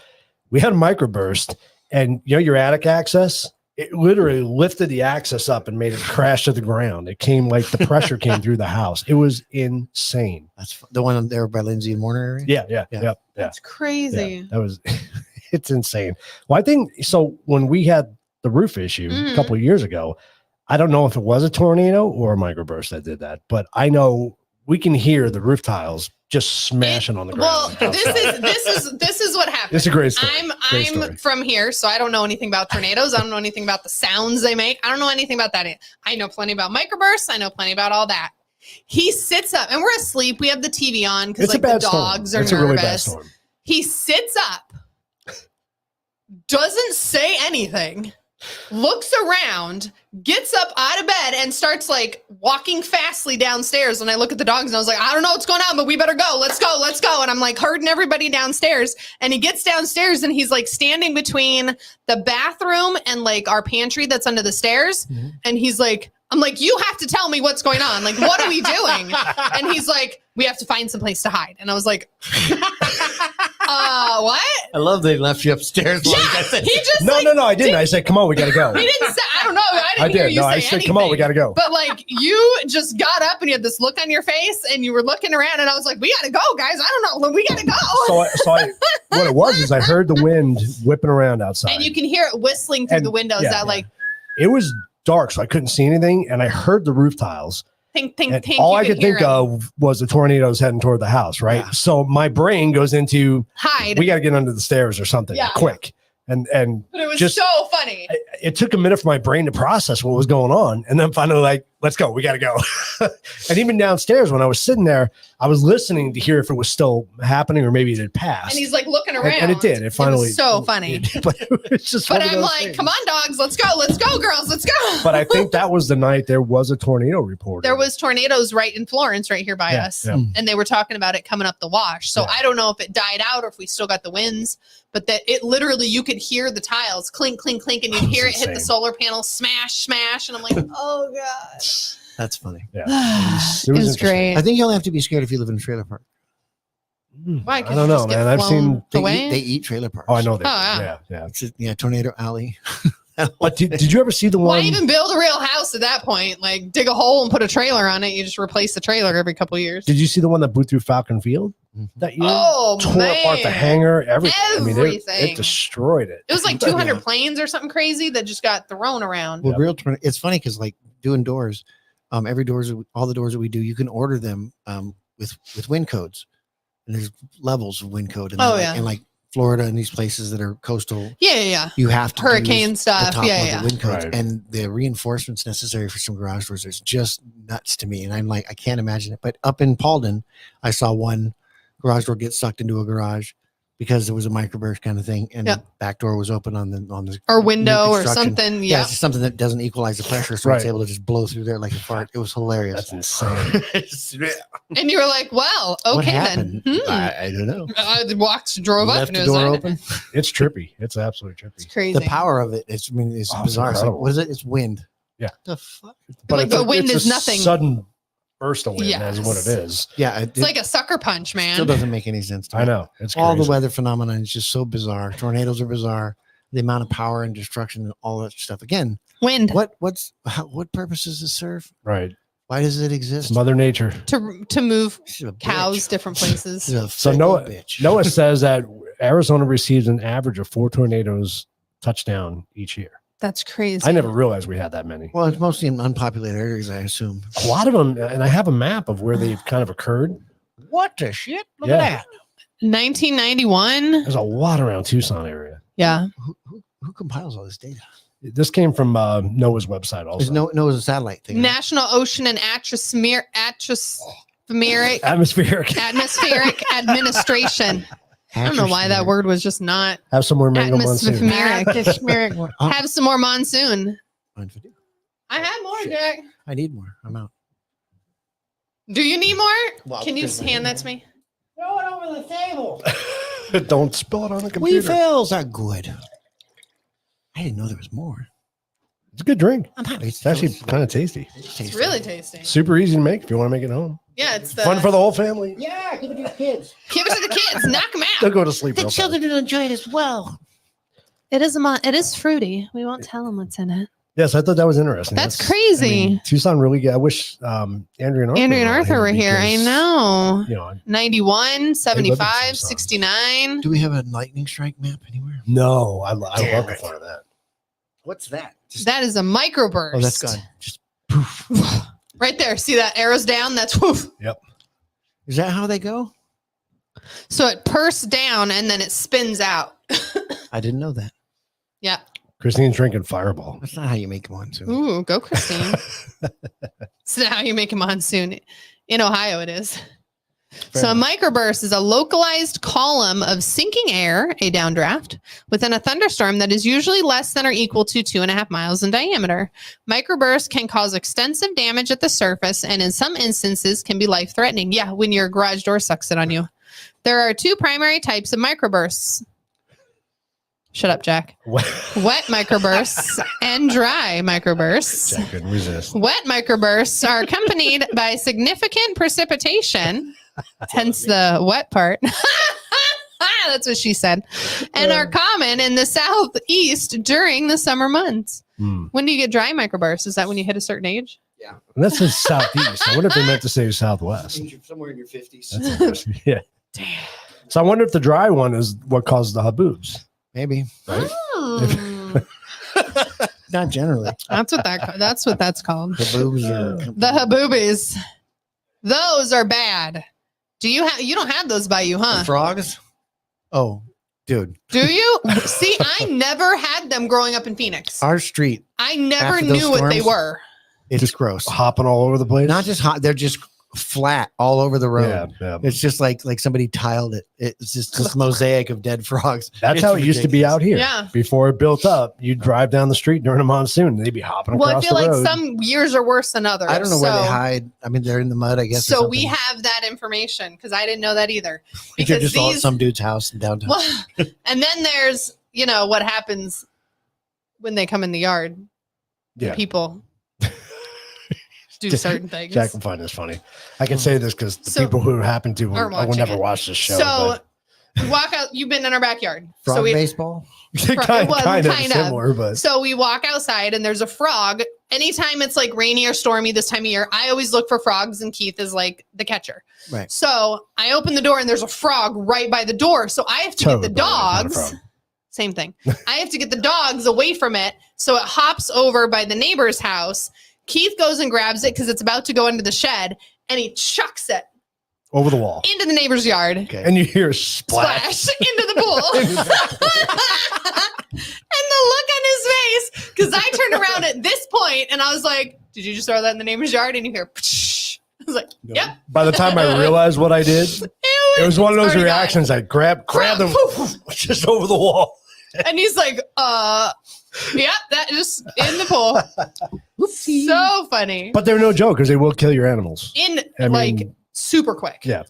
We had a microburst, and your attic access, it literally lifted the access up and made it crash to the ground. It came like the pressure came through the house. It was insane. That's the one there by Lindsay and Warner area. Yeah. Yeah. That's crazy. That was it's insane. Well, I think so. When we had the roof issue Mhm. a couple of years ago, I don't know if it was a tornado or a microburst that did that, but I know we can hear the roof tiles just smashing on the ground. Well, outside. this is what happened. It's a great story. Great I'm story. from here, so I don't know anything about tornadoes. I don't know anything about the sounds they make. I don't know anything about that. I know plenty about microbursts. I know plenty about all that. He sits up, and we're asleep. We have the TV on because It's a like the bad storm. dogs are It's a really bad nervous. storm. He sits up, doesn't say anything, looks around, gets up out of bed, and starts like walking fastly downstairs. And I look at the dogs and I was like, I don't know what's going on, but we better go. Let's go. Let's go. And I'm like herding everybody downstairs. And he gets downstairs and he's like standing between the bathroom and like our pantry that's under the stairs. Mhm. And he's like, I'm like, you have to tell me what's going on. Like, what are we doing? And he's like, we have to find some place to hide. And I was like, what? I love they left you upstairs. while you Yeah, guys said- he just No, like, no, I didn't. I said, come on, we got to go. he didn't say, I don't know. I I didn't hear did. you No, say I said, anything. come on, we got to go. But like you just got up and you had this look on your face and you were looking around and I was like, we got to go, guys. I don't know. We got to go. What it was is I heard the wind whipping around outside. And you can hear it whistling through And- the windows. yeah, That yeah. like It was dark, so I couldn't see anything, and I heard the roof tiles. think. And You all I could hear think it. of was the tornadoes heading toward the house, right? Yeah. So my brain goes into Hide. we got to get under the stairs or something Yeah. quick. And But it was just- so funny. it took a minute for my brain to process what was going on, and then finally, like let's go. We got to go. And even downstairs, when I was sitting there, I was listening to hear if it was still happening or maybe it had passed. And he's like looking around. And it did. It finally. was so funny. But it's just. But I'm like, come on, dogs. Let's go, girls. Let's go. But I think that was the night there was a tornado report. There was tornadoes right in Florence, right here by us. Yeah. And they were talking about it coming up the wash. So I don't know if it died out or if we still got the winds, but that it literally, you could hear the tiles clink, clink, clink, and you'd hear it hit the solar panel, smash, smash. And I'm like, oh gosh. That's funny. Yeah. It was great. I think you only have to be scared if you live in a trailer park. Why? I don't know, man. I've seen They eat trailer parks. Oh, I know they. Oh, yeah. It's a tornado alley. But did you ever see the one? Why even build a real house at that point? Like dig a hole and put a trailer on it. You just replace the trailer every couple of years. Did you see the one that blew through Falcon Field that year? Oh, tore man. apart the hangar, everything. I mean, Everything. it destroyed it. It was like 200 planes or something crazy that just got thrown around. Well, it's funny because like doing doors, all the doors that we do, you can order them with wind codes, and there's levels of wind code. And and like Florida and these places that are coastal, Yeah. you have to Hurricane use stuff. the top Yeah, level wind codes, Right. and the reinforcements necessary for some garage doors is just nuts to me. And I'm like, I can't imagine it. But up in Paulden, I saw one garage door get sucked into a garage because there was a microburst kind of thing, and the back door was open on the Or window new or construction. something. Yeah, Yeah. it's just something that doesn't equalize the pressure, so it's able to just blow through there like a fart. It was hilarious. That's insane. And you were like, well, What okay happened? then. I don't know. I drove up Left and the it was door on. open. It's trippy. It's absolutely It's trippy. crazy. The power of it, it's bizarre. It's like, incredible. what is it? It's wind. Yeah. The fuck? But Like it's the wind it's is a nothing. Sudden burst of wind Yes. is what it is. Yeah. It's like a sucker punch, man. Still doesn't make any sense to me. I know. It's All the crazy. weather phenomena is just so bizarre. Tornadoes are bizarre. The amount of power and destruction and all that stuff. Again, Wind what purpose does it serve? Right. Why does it exist? Mother Nature. to move She's a cows bitch. different places. She's a So fickle Noah bitch. says that Arizona receives an average of 4 tornadoes touchdown each year. That's crazy. I never realized we had that many. Well, it's mostly in unpopulated areas, I assume. A lot of them, and I have a map of where they've kind of occurred. What the shit? Look Yeah. at 1991. There's a lot around Tucson area. Yeah. that. Who compiles all this data? This came from Noah's website also. There's no, it's a satellite thing. right? National Ocean and Atmospheric Atmospheric. Administration. I don't know why that word was just not. Have some more mango monsoon. Atmospheric. Oh, Have some more monsoon. fine for you. I had more, Shit. Jack. I need more. I'm out. Do you need more? Well, Can you because just hand that to me? Throw it over the table. Don't spill it on the computer. Refills are good. I didn't know there was more. It's a good drink. I'm happy. It's actually kind of tasty. It's really tasty. Super easy to make if you want to make it home. Yeah, it's the Fun for the whole family. Yeah, give it to your kids. Give it to the kids. Knock them They'll out. go to sleep. The real fast. children will enjoy it as well. It is fruity. We won't tell them what's in it. Yes, I thought that was interesting. That's crazy. Tucson really good. I wish Andrea and Arthur were here. I because, know. You know, 91, 75, Tucson. 69. Do we have a lightning strike map anywhere? no, I Damn love the it. fun of that. What's that? That is a microburst. Oh, that's gone. Just poof. Right there. See that arrows down? That's woof. Is that how they go? So it purses down and then it spins out. I didn't know that. Yeah. Christine's drinking Fireball. That's not how you make monsoon. Ooh, go Christine. So now you make a monsoon. In Ohio it is. So a microburst is a localized column of sinking air, a downdraft, within a thunderstorm that is usually less than or equal to 2.5 miles in diameter. Microbursts can cause extensive damage at the surface and in some instances can be life-threatening. Yeah, when your garage door sucks it on you. There are 2 primary types of microbursts. Shut up, Jack. Wet microbursts and dry microbursts. Jack couldn't resist. Wet microbursts are accompanied by significant precipitation, hence the wet part. That's what she said. And are common in the southeast during the summer months. When do you get dry microbursts? Is that when you hit a certain age? Yeah. And that says southeast. I wonder if they meant to say southwest. Somewhere in your 50s. That's interesting. Yeah. Damn. So I wonder if the dry one is what caused the haboobs. Maybe. Right? Not generally. That's what that's called. The boobs are. The haboobies. Those are bad. You don't have those by you, huh? Frogs? Oh, dude. Do you? See, I never had them growing up in Phoenix. Our street. I never After those knew what they storms? were. It's just gross. hopping all over the place. Not just hot; they're just flat all over the road. Yeah. It's just like somebody tiled it. It's just this mosaic of dead frogs. That's how it used to be out here. Yeah. Before it built up, you'd drive down the street during a monsoon and they'd be hopping across the road. Well, I feel like some years are worse than others. I don't know where they hide. I mean, they're in the mud, I guess. So we have that information because I didn't know that either. Because just all at some dude's house in downtown. Well, and then there's, what happens when they come in the yard. Yeah. People do certain things. Jack will find this funny. I can say this because the people who happen to will never watch this show. So we walk out. You've been in our backyard. Frog baseball? kind of similar, but. So we walk outside and there's a frog. Anytime it's like rainy or stormy this time of year, I always look for frogs and Keith is like the catcher. Right. So I open the door and there's a frog right by the door. So I have to get the dogs. Same thing. I have to get the dogs away from it. So it hops over by the neighbor's house. Keith goes and grabs it because it's about to go into the shed, and he chucks it over the wall into the neighbor's yard. Okay. And you hear a splash into the pool. And the look on his face, because I turned around at this point and I was like, "Did you just throw that in the neighbor's yard?" And you hear, psh. I was like, "Yep." By the time I realized what I did, it was one of those reactions. I grabbed them just over the wall. And he's like, yeah, that just in the pool. Whoopsie. So funny. But they're no joke because they will kill your animals. Super quick. Yeah.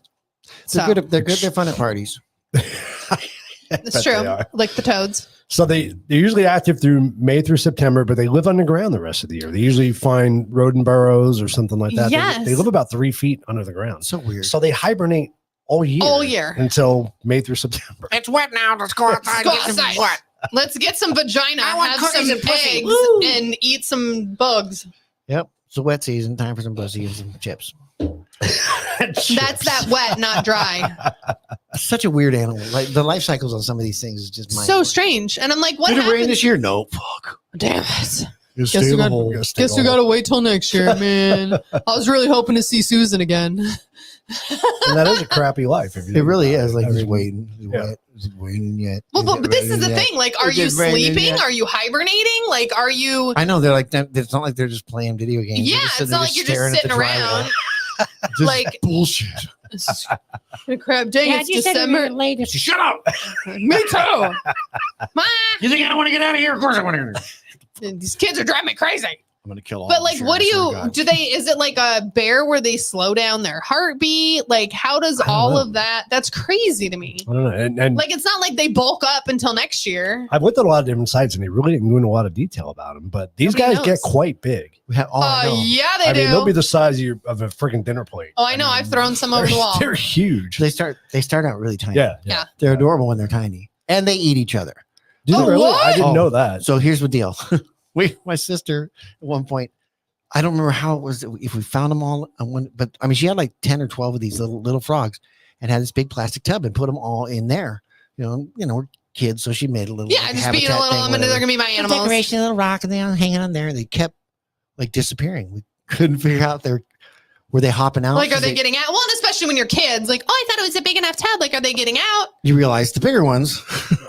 They're good. They're fun at parties. It's true. Like the toads. So they're usually active through May through September, but they live underground the rest of the year. They usually find rodent burrows or something like that. Yes. They live about 3 feet under the ground. So weird. So they hibernate all year until May through September. It's wet now. Let's go outside. Let's get some vagina, have some eggs, and eat some bugs. Yep. It's a wet season. Time for some pussy and some chips. That's that wet, not dry. Such a weird animal. Like the life cycles on some of these things is just so strange. And I'm like, what happened? Did it rain this year? No. Fuck. Damn it. Guess we gotta wait till next year, man. I was really hoping to see Susan again. And that is a crappy life. It really is. Like he's waiting. He's wet. Is it waiting yet? Well, but this is the thing. Like, are you sleeping? Are you hibernating? Like, are you? I know they're like. It's not like they're just playing video games. Yeah, it's not like you're just sitting around. Like bullshit. Crap, dang, it's December. Shut up. Me too. You think I want to get out of here? Of course I want to get out. These kids are driving me crazy. I'm gonna kill all. But like, what is it like a bear where they slow down their heartbeat? Like, how does all of that? That's crazy to me. I don't know. And like, it's not like they bulk up until next year. I've looked at a lot of different sites and they really didn't go into a lot of detail about them. But these guys get quite big. Yeah, they do. I mean, they'll be the size of a freaking dinner plate. Oh, I know. I've thrown some over the wall. They're huge. They start out really tiny. Yeah. They're adorable when they're tiny, and they eat each other. Do they really? What? I didn't know that. So here's the deal. My sister at one point, I don't remember how it was, if we found them all, but I mean, she had like 10 or 12 of these little frogs and had this big plastic tub and put them all in there. We're kids, so she made a little just being a little. They're gonna be my animals. Decoration, a little rock, and they're hanging on there. And they kept like disappearing. We couldn't figure out were they hopping out? Like, are they getting out? Well, and especially when you're kids, like, oh, I thought it was a big enough tub. Like, are they getting out? You realize the bigger ones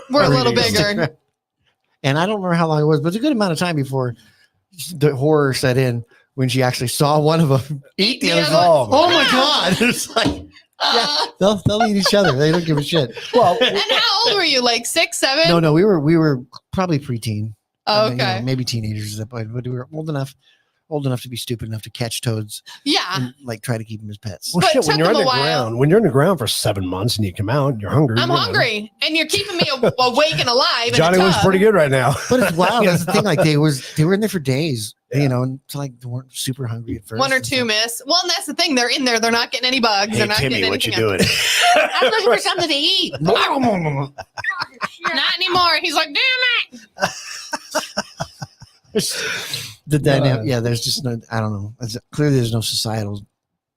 were a little bigger. And I don't remember how long it was, but it was a good amount of time before the horror set in when she actually saw one of them eat the other. Oh my God. It's like, they'll eat each other. They don't give a shit. Well, and how old were you? Like 6, 7? No, we were probably preteen. Oh, okay. Maybe teenagers, but we were old enough to be stupid enough to catch toads. Yeah. And like try to keep them as pets. Well, shit, when you're in the ground for 7 months and you come out, you're hungry. I'm hungry, and you're keeping me awake and alive. Johnny was pretty good right now. But it's wild. That's the thing. Like they were in there for days. Yeah. And so like they weren't super hungry at first. 1 or 2 miss. Well, and that's the thing. They're in there. They're not getting any bugs. Hey, they're not Timmy, getting what you anything doing? I'm looking for something to eat. Not anymore. He's like, damn it. The dynamic, there's just no. I don't know. Clearly, there's no societal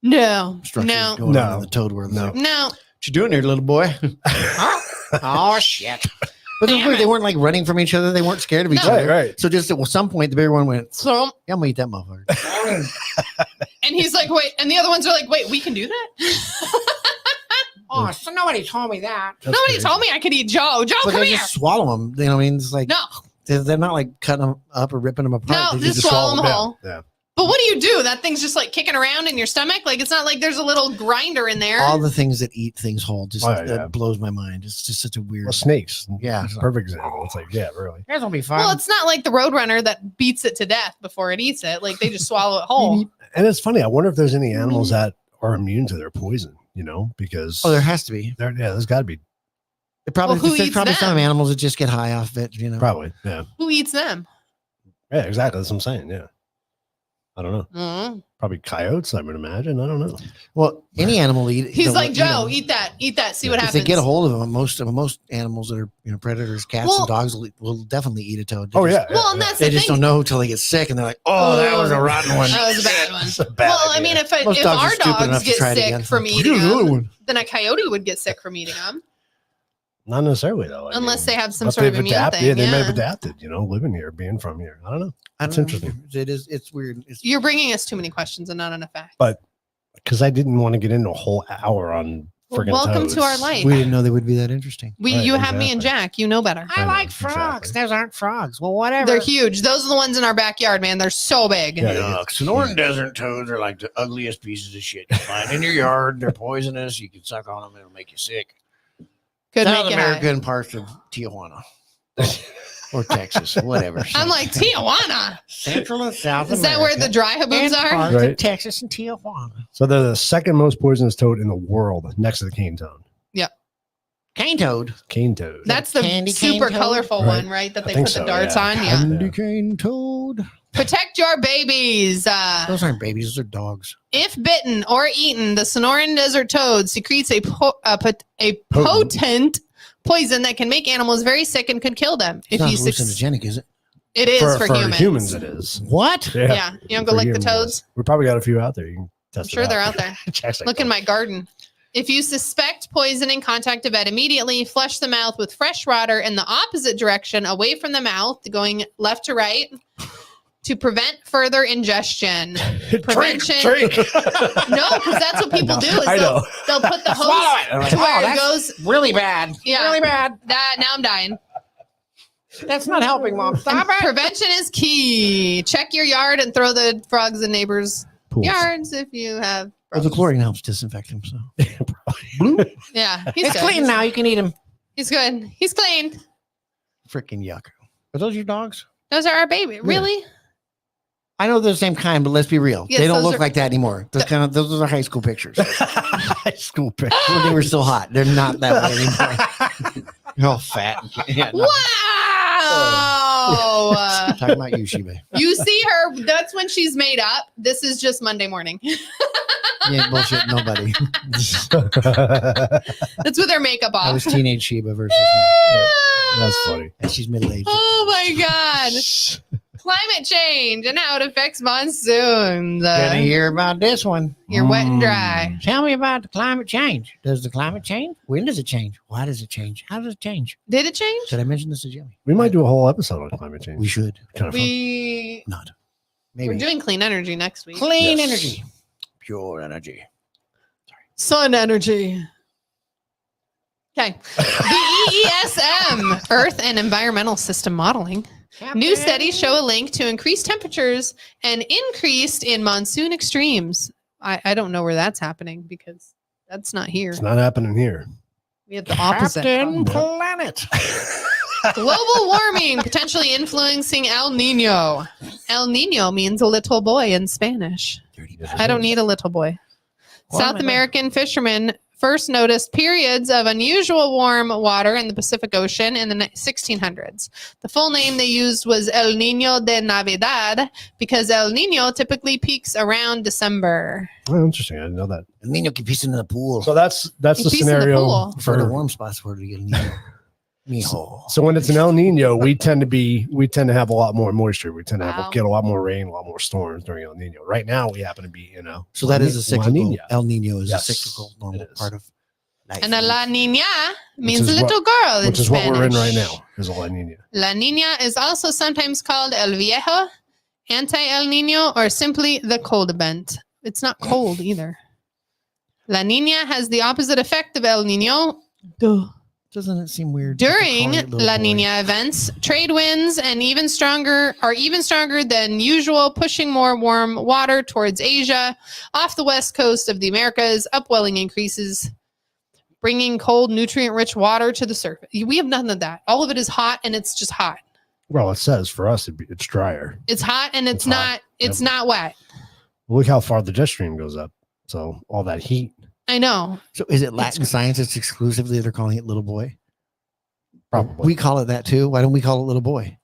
structures going on in the toad world. No. What you doing there, little boy? Oh shit! But they weren't like running from each other. They weren't scared of each other. Right. So just at some point, the bigger one went. So I'm gonna eat that motherfucker. And he's like, wait. And the other ones are like, wait, we can do that? Oh, so nobody told me that. Nobody told me I could eat Joe. Joe, come here. Just swallow them. You know what I mean? It's like no. They're not like cutting them up or ripping them apart. No, just swallow them whole. Yeah. But what do? That thing's just like kicking around in your stomach. Like it's not like there's a little grinder in there. All the things that eat things whole just that blows my mind. It's just such a weird. Well, snakes. Yeah. Perfect example. It's like, yeah, really. That's gonna be fun. Well, it's not like the Roadrunner that beats it to death before it eats it. Like they just swallow it whole. And it's funny. I wonder if there's any animals that are immune to their poison, because there has to be. There's got to be. There's probably some animals that just get high off it, Probably, yeah. Who eats them? Yeah, exactly. That's what I'm saying. Yeah. I don't know. Mm-hmm. Probably coyotes, I would imagine. I don't know. Well, any animal eat. He's like, Joe, eat that. See what happens. If they get a hold of them, most animals that are predators, cats and dogs will definitely eat a toad. And that's they just don't know until they get sick, and they're like, that was a rotten one. That was a bad one. A bad idea. I mean, if our dogs get sick from eating them, then a coyote would get sick from eating them. Not necessarily, though. Unless they have some sort of immune thing. Yeah, they may have adapted, living here, being from here. I don't know. It's interesting. It's weird. You're bringing us too many questions and not enough facts. But because I didn't want to get into a whole hour on freaking welcome toads. to our life. We didn't know they would be that interesting. You have me and Jack. You know better. I like frogs. Those aren't frogs. Well, whatever. They're huge. Those are the ones in our backyard, man. They're so big. Yeah, Sonoran desert toads are like the ugliest pieces of shit you find in your yard. They're poisonous. You can suck on them. It'll make you sick. South American parts of Tijuana or Texas, whatever. I'm like, Tijuana. Central and South America. Is that where the dry haboobs are? Parts of Texas and Tijuana. So they're the second most poisonous toad in the world, next to the cane toad. Yep. Cane toad. Cane toad. That's the super colorful one, right? That they put the darts on. Yeah. Candy cane toad. Protect your babies. Those aren't babies. Those are dogs. If bitten or eaten, the Sonoran desert toad secretes a potent poison that can make animals very sick and could kill them. It's not hallucinogenic, is it? It is for humans. Humans, it is. What? Yeah. You don't go lick the toads? We probably got a few out there. You can test I'm sure they're out there. Look in my garden. If you suspect poisoning, contact a vet immediately. Flush the mouth with fresh water in the opposite direction, away from the mouth, going left to right, to prevent further ingestion. Prevention. Drink. No, because that's what people do. Is they'll put the hose to where it goes. Really bad. Yeah. Really bad. Now I'm dying. That's not helping, Mom. Stop it. Prevention is key. Check your yard and throw the frogs in neighbors' yards if you have. Well, the chlorine helps disinfect them. So yeah, it's clean now. You can eat him. He's good. He's clean. Freaking yuck. Are those your dogs? Those are our baby. Yeah. Really? I know they're the same kind, but let's be real. Yes, they don't look like that anymore. Those are high school pictures. High school pictures. When they were still hot. They're not that way anymore. They're all fat. Yeah, wow. Talking about you, Sheba. You see her. That's when she's made up. This is just Monday morning. Yeah, bullshit. Nobody. That's with her makeup off. I was teenage Sheba versus me. That's funny. And she's middle-aged. Oh my God. Climate change and how it affects monsoons. Gonna hear about this one. You're wet and dry. Tell me about the climate change. Does the climate change? When does it change? Why does it change? How does it change? Did it change? Did I mention this to Jimmy? We might do a whole episode on climate change. We should. Kind of fun. Not. Maybe. We're doing clean energy next week. Clean energy. Pure energy. Sorry. Sun energy. Okay. The EESM, Earth and Environmental System Modeling. New studies show a link to increased temperatures and increased in monsoon extremes. I don't know where that's happening because that's not here. It's not happening here. We have the opposite. Captain Planet. Global warming potentially influencing El Nino. El Nino means a little boy in Spanish. I don't need a little boy. South American fishermen first noticed periods of unusual warm water in the Pacific Ocean in the 1600s. The full name they used was El Niño de Navidad because El Niño typically peaks around December. Oh, interesting. I didn't know that. El Niño can piece in the pool. So that's the scenario for the warm spots where you get Niño. So when it's an El Nino, we tend to have a lot more moisture. We tend to get a lot more rain, a lot more storms during El Nino. Right now, we happen to be, So that is a cyclical. El Nino is a cyclical normal part of life. And a La Niña means little girl in Spanish. Which is what we're in right now, is a La Niña. La Niña is also sometimes called El Viejo, Anti-El Nino, or simply the cold event. It's not cold either. La Niña has the opposite effect of El Nino. Duh. Doesn't it seem weird? that they're During calling it little La boy? Nina events, trade winds and even stronger than usual, pushing more warm water towards Asia. Off the west coast of the Americas, upwelling increases, bringing cold, nutrient-rich water to the surface. We have none of that. All of it is hot, and it's just hot. Well, it says for us it's drier. It's hot, and it's It's not. hot. It's Yep. not wet. Look how far the jet stream goes up. So all that heat. I know. So is it Latin science? It's exclusively they're calling it little boy. Probably. We call it that too. Why don't we call it little boy?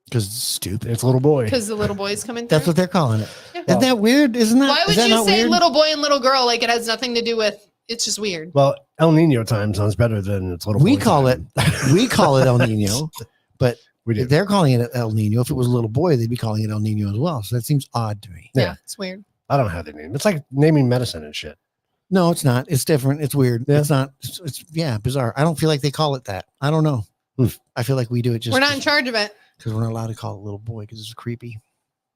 Because it's stupid. It's little boy. Because the little boy's coming through. That's what they're calling it. Yeah. Isn't that weird? Isn't that? Why would is that you not say weird? little boy and little girl like it has nothing to do with? It's just weird. Well, El Nino time sounds better than it's little We boy call time. we call it El Nino, but We do. they're calling it El Nino. If it was a little boy, they'd be calling it El Nino as well. So that seems odd to me. Yeah, Yeah. it's weird. I don't have the name. It's like naming medicine and shit. No, it's not. It's different. It's weird. Yeah. It's not. It's bizarre. I don't feel like they call it that. I don't know. I feel like we do it just We're not in charge of it. because we're not allowed to call it little boy because it's creepy.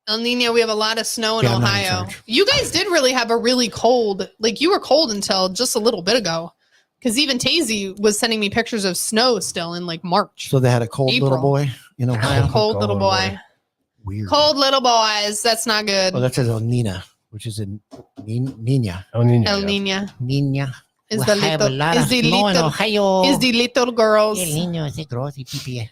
El Nino, we have a lot of snow in Yeah, I'm not in Ohio. charge. You guys did really have a really cold, like you were cold until just a little bit ago. Because even Tazy was sending me pictures of snow still in like March. So they had a cold April. little boy in Ohio. Cold little boy. Weird. Cold little boys. That's not good. Oh, that says El Nina, which is in Nina. El Nino. El yeah. Nina Nina. is We the have a little lot is of the snow in little Ohio. is the little girls. El Nino is a grossi pipi.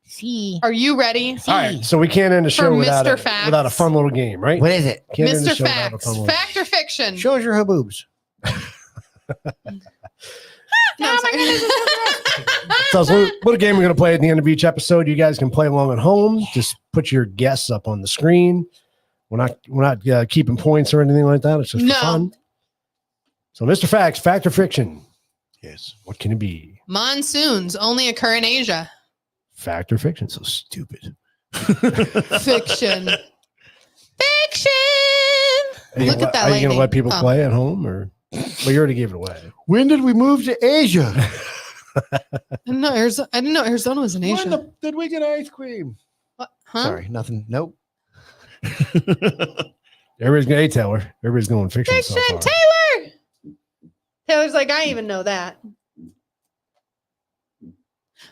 See. Are you ready? All right. So we can't end the show For without Mr. a, Facts. without a fun little game, right? What is it? Can't end the Mr. show without a Facts. fun little Fact or fiction? Show us your haboobs. No, sorry. So what a game we're going to play at the end of each episode. You guys can play along at home. Just put your guests up on the screen. We're not keeping points or anything like that. It's just No. for fun. So, Mr. Facts, fact or fiction? Yes. What can it be? Monsoons only occur in Asia. Fact or fiction? So stupid. Fiction. Fiction. Look at that Are you lady. going to let people Oh. play at home, or well, you already gave it away? When did we move to Asia? I didn't know Arizona was in Asia. Did we get ice cream? What? Huh? Sorry, nothing. Nope. Everybody's going, hey, Taylor. Everybody's going fiction. Fiction. So far. Taylor. Taylor's like, I even know that.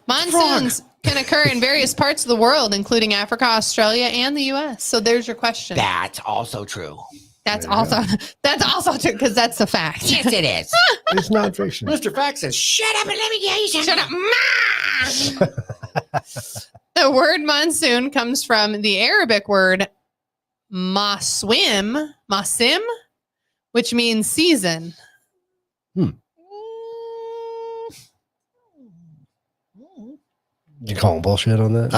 Monsoons can occur in various parts of the world, including Africa, Australia, and the U.S. So there's your question. That's also true. That's There you also true because that's a fact. Yes, it is. It's not fiction. Mr. Fact says, Shut up and let me get you Shut up. Ma! The word monsoon comes from the Arabic word masim, which means season. You calling bullshit on that?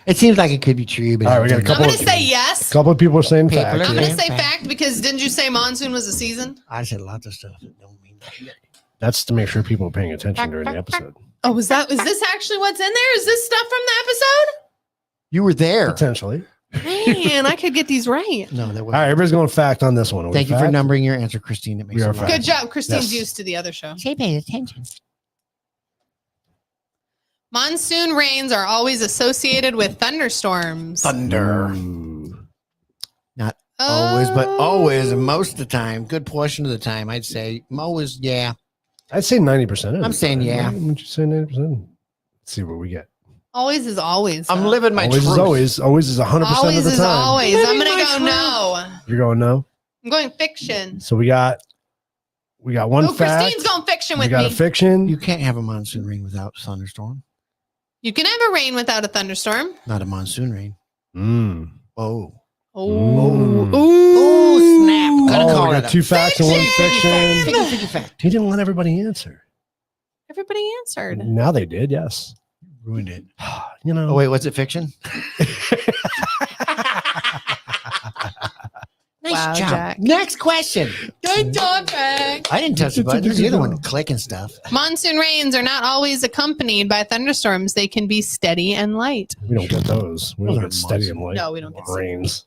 It seems like it could be true, but All right, we got a I'm couple going to of- say yes. A couple of people are saying People fact. are I'm going to saying say fact. fact because didn't you say monsoon was a season? I said lots of stuff that don't mean that. That's to make sure people are paying attention during the episode. Oh, is this actually what's in there? Is this stuff from the episode? You were there. Potentially. Man, I could get these right. No, that All was. right, everybody's going fact on this one. Are we Thank you for fact? numbering your answer, Christine. It makes We are it fact. Good job. Christine's Yes. used to the other show. She pays attention. Monsoon rains are always associated with thunderstorms. Thunder. Ooh. Always, but Oh. always, and most of the time, good portion of the time, I'd say always, yeah. I'd say 90%. of I'm the saying time. yeah. Would you say 90%? Let's see what we get. Always is always. I'm though. living my Always truth. is always. Always is 100% Always of the is time. always. Living I'm going my to go truth. no. You're going no? I'm going fiction. So we got one Oh, fact. Christine's going fiction We with got me. a fiction. You can't have a monsoon rain without thunderstorm. You can have a rain without a thunderstorm. Not a monsoon rain. Mm. Oh. Oh, Mm. Oh, snap. Gotta Oh, call we it got a two facts and one Fiction! fiction. Figgy fact. He didn't let everybody answer. everybody answered. Now they did, yes. Ruined it. You know. Oh, wait, what's it fiction? Nice Wow, job. Jack. Next question. Good job, Jack. I didn't touch the button. You're the other one clicking stuff. Monsoon rains are not always accompanied by thunderstorms. They can be steady and light. We don't get those. We Those don't are get steady and light. No, we don't get steady. rains.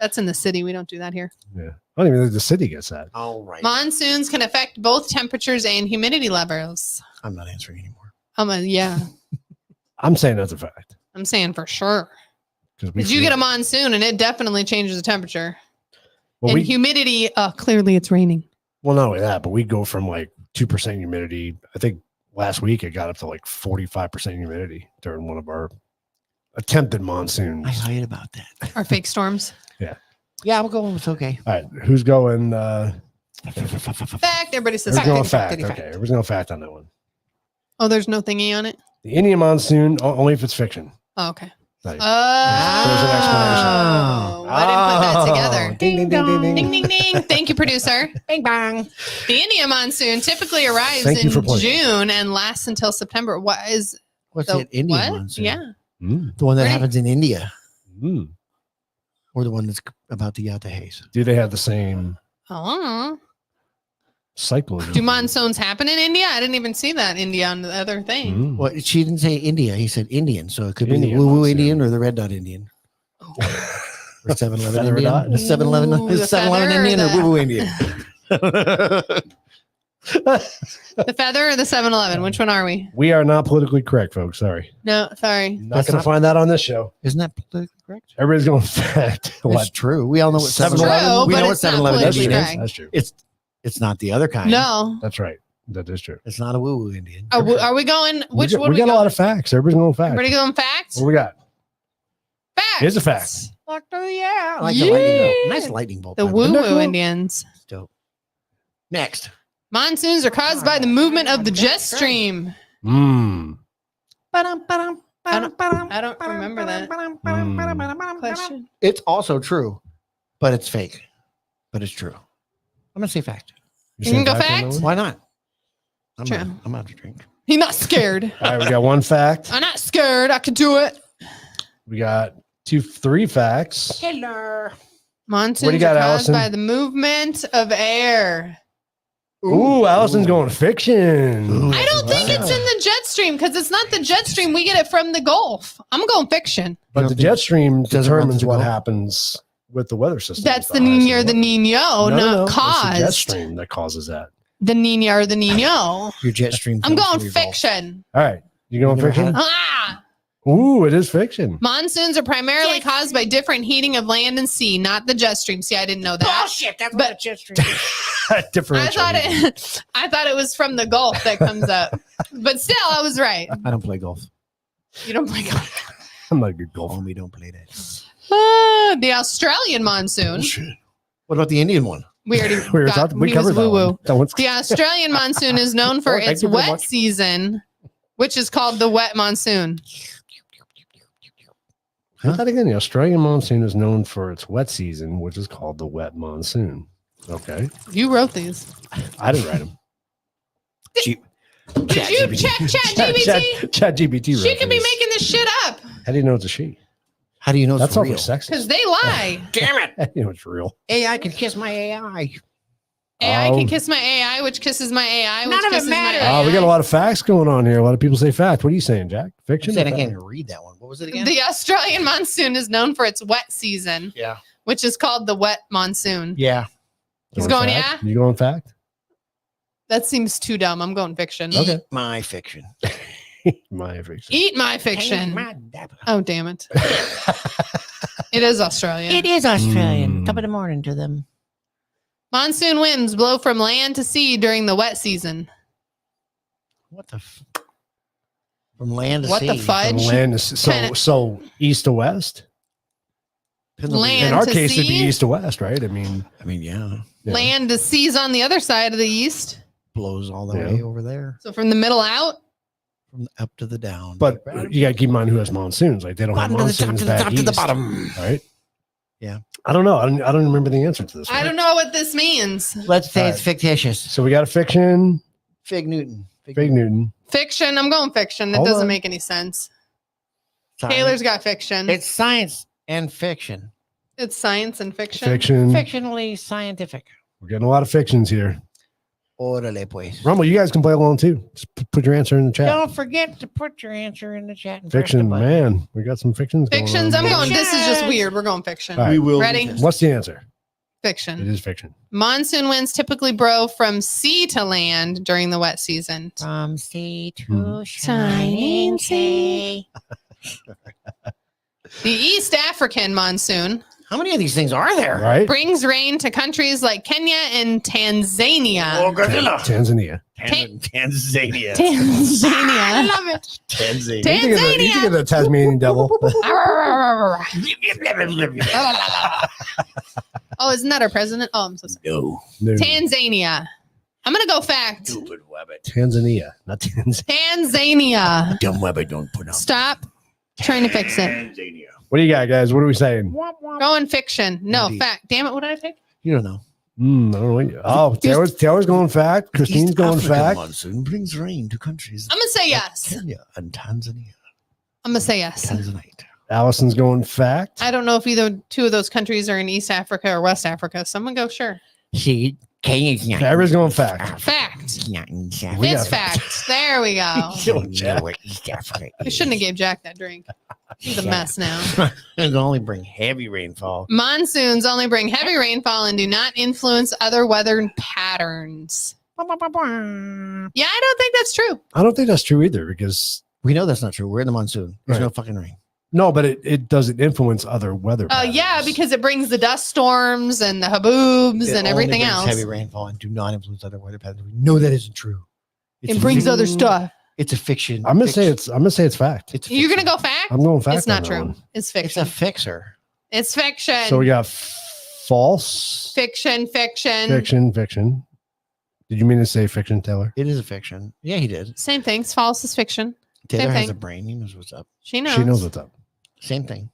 That's in the city. We don't do that here. Yeah. I don't even think the city gets that. All right. Monsoons can affect both temperatures and humidity levels. I'm not answering anymore. Yeah, I'm saying that's a fact. I'm saying for sure. Because Did you get a monsoon and it definitely changes the temperature. well, and humidity, clearly it's raining. well, not only that, but we go from like 2% humidity. I think last week it got up to like 45% humidity during one of our attempted monsoons. I heard about that. Our fake storms. Yeah, I'm going with okay. All right, who's going? Fact. Everybody says Who's going fact. fact? Okay, everybody's going fact on that one. Oh, there's no thingy on it? The Indian monsoon, only if it's fiction. Oh, okay. Nice. There's an explanation. I didn't put that together. Ding, ding, ding, ding, Ding, ding, ding. Thank you, producer. Bing bang. The Indian monsoon typically arrives Thank you for in playing. June and lasts until September. What is What's the it? Indian what? monsoon. Yeah. The one that Right. happens in India, Mm. or the one that's about the Yata haze. Do they have the same Oh. cycle? Do monsoons happen in India? I didn't even see that India on the other thing. Mm. Well, she didn't say India. He said Indian, so it could be Indian the Woo Woo monsoon. Indian or the Red Dot Indian. Oh. Or 7-Eleven Feather Indian. dot? The 7-Eleven, Ooh, the 7-Eleven feather or Indian or the- Woo Woo Indian. The feather or the 7-Eleven? Which one are we? We are not politically correct, folks. Sorry. No, sorry. Not That's going to not- find that on this show. Isn't that politically correct? Everybody's going fact. It's What? true. We all know what 7-Eleven True, We but know what it's not 7-Eleven That's politically Indian true. is. correct. That's true. It's not the other kind. No. That's right. That is true. It's not a Woo Woo Indian. Are we going? Which one? we got a lot of facts. Everybody's going fact. Everybody going facts? What we got? Facts. Here's a fact. Yeah, I like Yeah. the lightning bolt. Nice lightning bolt. The by way. Isn't that woo-woo cool? Indians. Dope. Next. Monsoons are caused by the movement of the jet stream. Mm. I don't remember that. Question. It's also true, but it's fake. But it's true. I'm gonna say fact. You can go saying on that fact? one? Why not? True. I'm out to drink. He's not scared. All right, we got one fact. I'm not scared. I can do it. We got 3 facts. Hello. Monsoons What do you got, are caused Allison? by the movement of air. Ooh, Allison's going fiction. Ooh. I don't think it's in the jet stream because it's not the jet stream. We get it from the Gulf. I'm going fiction. But the jet stream doesn't run determines through what the Gulf? happens with the weather system. That's the highs and Nina or the lows. Nino, No, not it's the jet caused. stream that causes that. The Nina or the Nino. Your jet stream. I'm comes going through your Gulf. fiction. All right, you going You never fiction? had Ah! Ooh, it is fiction. Monsoons are primarily Yes. caused by different heating of land and sea, not the jet stream. See, I didn't know that. Bullshit. That's But- what a jet stream is. Differential. I thought it was from the Gulf that comes up. But still, I was right. I don't play golf. You don't play golf. I'm not a good golfer. Homie, don't play that. The Australian monsoon. What about the Indian one? We already We got, he was covered that woo-woo. one. That one's The Australian monsoon is known for Oh, thank its you very wet much. season, which is called the wet monsoon. Say that again. The Australian monsoon is known for its wet season, which is called the wet monsoon. Okay, You wrote these. I didn't write them. Cheap. Did you check ChatGPT? Chat GPT. She could be making this shit up How do you know it's a she? How do you know it's That's real? awfully sexist. because they lie. Damn it. You know it's real. AI can kiss my AI. AI Oh. can kiss my AI, which kisses my AI, which None of it kisses my matters. AI. We got a lot of facts going on here. A lot of people say fact. What are you saying, Jack? I Fiction? said or I can't fact? even read that one. What was it again? The Australian monsoon is known for its wet season, Yeah. which is called the wet monsoon. Yeah. He's Going going, fact? yeah? You going fact? That seems too dumb. I'm going fiction. Okay. Eat my fiction. My fiction. Eat my fiction. My dapper. Oh, damn it. It is Australian. It is Australian. Mm. Top of the morning to them. Monsoon winds blow from land to sea during the wet season. What the? From land to What sea. the fudge? From land to, so Kinda- so east to west. Land In our to case, it'd be sea? east to west, right? I mean, Yeah. yeah. Land to sea's on the other side of the east. Blows all the Yeah. way over there. So from the middle out, From the up to the down. But you got to keep in mind who has monsoons. Like they don't have bottom to the top monsoons to the back top to the east, bottom. right? Yeah. I don't know. I don't remember the answer to this. I one. don't know what this means. Let's say All it's right. fictitious. So we got a fiction, Fig Newton. Fig Newton. Fiction. I'm going fiction. That Hold doesn't on. make any sense. Science. Taylor's got fiction. It's science and fiction. It's science and fiction. Fiction. Fictionally scientific. We're getting a lot of fictions here. Orale, pues. Rumble, you guys can play along too. Just put your answer in the chat. Don't forget to put your answer in the chat. And press the Fiction, button. man. We got some fictions. Fictions. I'm Going going. This is just Fiction. weird. We're going fiction. All right. will. Ready? What's the answer? It Fiction. is fiction. Monsoon winds typically blow from sea to land during the wet season. From sea to Mhm. shining sea. The East African monsoon, How many of these things are there? Right? Brings rain to countries like Kenya and Tanzania. Oh, Godzilla. Tanzania. Tanzania. Tanzania. I love it. You Tanzania. think of the Tasmanian devil. Oh, isn't that our president? Oh, I'm so sorry. No. No. Tanzania. I'm gonna go fact. Stupid wabbit. Tanzania, not Tanzania. Tanzania. Dumb wabbit don't put up. Stop trying to fix it. Tanzania. What do you got, guys? What are we saying? Going fiction. No, Indeed. fact. Damn it, what did I pick? You don't know. I don't know what oh, Taylor's going fact. Christine's East going African fact. monsoon brings rain to countries I'm gonna say like yes. Kenya and Tanzania. I'm gonna say yes. Tanzanite. Allison's going fact. I don't know if either two of those countries are in East Africa or West Africa, so I'm gonna go sure. See, Kenya's not. Everybody's going fact. Fact. Not in East We It's got- fact. There we go. East Africa. I shouldn't have gave Jack that drink. He's a mess now. It'll only bring heavy rainfall. Monsoons only bring heavy rainfall and do not influence other weather patterns. Yeah, I don't think that's true. I don't think that's true either because We know that's not true. We're in the monsoon. There's Right. no fucking rain. no, but it doesn't influence other weather. Oh, yeah, patterns. because it brings the dust storms and the haboobs It and only everything brings else. Heavy rainfall and do not influence other weather patterns. We know that isn't true. It's It brings fic- other stuff. It's a fiction. I'm gonna say Fiction. it's fact. It's a You're going to fiction. go fact? I'm going fact. It's not on that true. one. It's It's fiction. a fixer. It's fiction. So we got false, fiction. fiction. Did you mean to say fiction, Taylor? It is a fiction. Yeah, he did. Same thing. False is fiction. Taylor has thing. a brain. He knows what's up. She knows. She knows what's up. Same thing.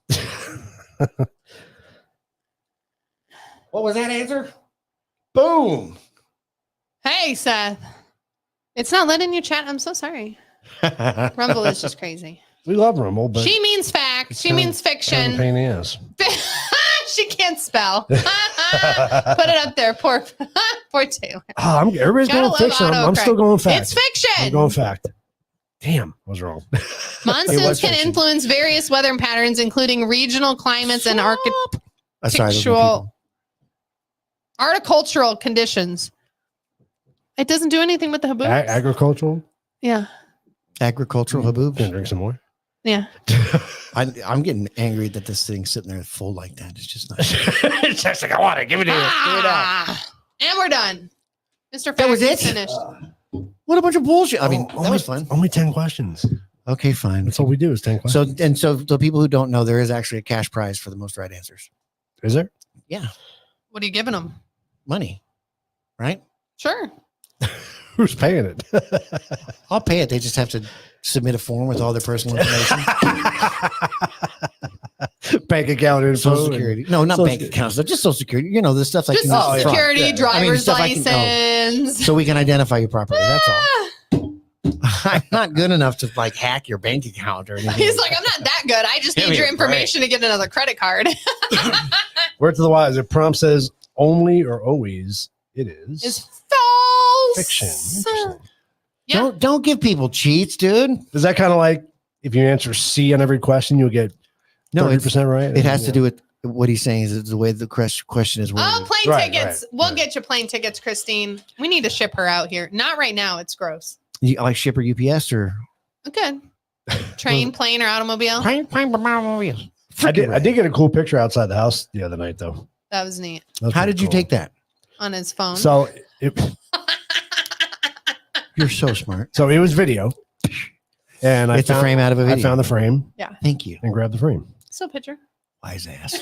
What was that answer? Boom. Hey, Seth. It's not letting you chat. I'm so sorry. Rumble is just crazy. We love Rumble, but She means fact. it's She kind of- means kind of a fiction. pain in the ass. She can't spell. Put it up there. Poor Taylor. Oh, everybody's Gotta going love fiction. I'm autocorrect. still going fact. It's fiction. I'm going fact. Damn, I was wrong. Monsoons was can fiction. influence various weather patterns, including regional climates and Sorry, those are architectural, people. horticultural conditions. It doesn't do anything with the haboobs. Agricultural. Yeah. Agricultural Can I haboobs. drink some more? Yeah. I'm getting angry that this thing's sitting there full like that. It's just not. It's just like I want to give it to you. And we're done. Mr. Fact That was is it? finished. What a bunch of bullshit. I mean, Oh, that was fun. Only 10 questions. Okay, fine. That's all we do is 10 questions. So people who don't know, there is actually a cash prize for the most right answers. Is there? Yeah, What are you giving them? money, right? Sure. Who's paying it? I'll pay it. They just have to submit a form with all their personal information. Bank account info. Social Security. No, not Social bank Security. accounts. Just Social Security. You know, the stuff like Just Social yeah. Security, Yeah. driver's stuff I can- license. so we can identify you properly. That's all. I'm not good enough to like hack your bank account or anything. He's like, I'm not that good. I just Give need me your a information to get another credit card. Word to the wise. If prompt says only or always, it is It's false. fiction. Interesting. Yeah. Don't give people cheats, dude. Is that kind of like if you answer C on every question, you'll get No, 30% right? it has to do with what he's saying is the way the question is worded. Oh, plane Right, tickets. right, We'll right. get you plane tickets, Christine. We need to ship her out here. Not right now. It's gross. You like shipper UPS or Good. Train, plane, or automobile. I did get a cool picture outside the house the other night, though. That was neat. That was How pretty did you cool. take that? On his phone. So You're so smart. it was video, and It's a frame out of a video. I found the frame Thank you. and grabbed the frame. Still picture. Wise ass. It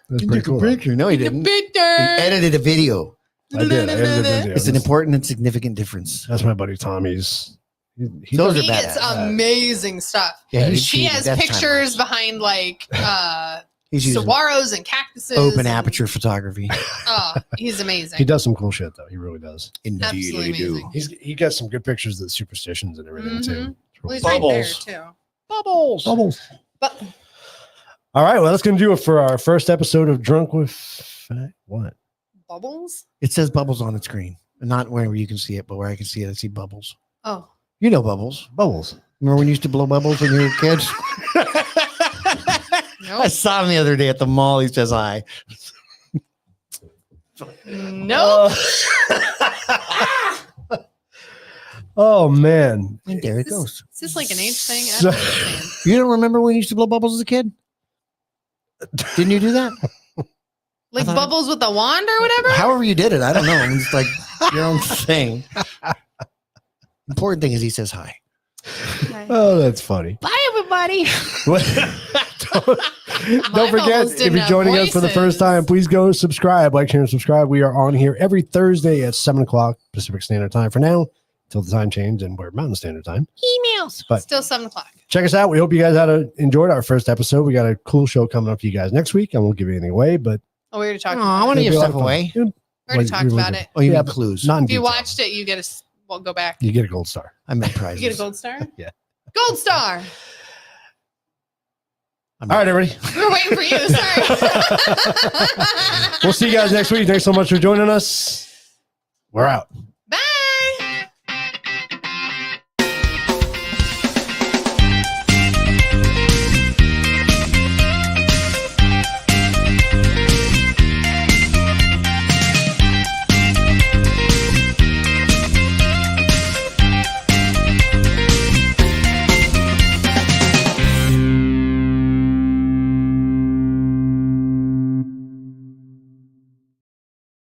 was pretty cool. Picture. No, he didn't. He Picture. edited a video. I did. I edited the video. It's an important and significant difference. That's my buddy Tommy's. He Those does are He badass. gets amazing stuff. Yeah, he's He cheating. has That's pictures time. behind like He's using saguaros and cactuses. open and- aperture photography. Oh, he's amazing. He does some cool shit though. He really does. Absolutely amazing. He got some good pictures of the superstitions and everything too. Mhm. It's Well, really he's cool. right there Bubbles. too. Bubbles. Bubbles. But All right, well, that's gonna do it for our first episode of Drunk with Fact. What? bubbles? It says bubbles on the screen. Not where you can see it, but where I can see it, I see bubbles. Oh, You know bubbles. Bubbles. Remember when you used to blow bubbles when you were kids? no, I saw him the other day at the mall. He says hi. no. Oh man. And there it goes. Is this like an age thing? I So- don't understand. You don't remember when you used to blow bubbles as a kid? Didn't you do that? Like thought- bubbles with a wand or whatever? However you did it, I don't know. It's like your own thing. Important thing is he says hi. Okay. Oh, that's funny. Bye, everybody. Don't forget, bubbles if didn't you're have joining us for the voices. first time, please go subscribe, like, share, and subscribe. We are on here every Thursday at 7 o'clock Pacific Standard Time for now, until the time change, and we're Mountain Standard Time. Emails. But Still 7 o'clock. check us out. We hope you guys enjoyed our first episode. We got a cool show coming up for you guys next week. I won't give anything away, but Oh, we already talked Oh, about I want to it. It'll give be a lot stuff of fun. away. We already talked about it. Oh, you Yeah, mean but clues? not in If you detail. watched it, you get well, go back. You get a gold star. I meant You prizes. get a gold star? Yeah. Gold star. All right, everybody. We were waiting for you. Sorry. We'll see you guys next week. Thanks so much for joining us. We're out.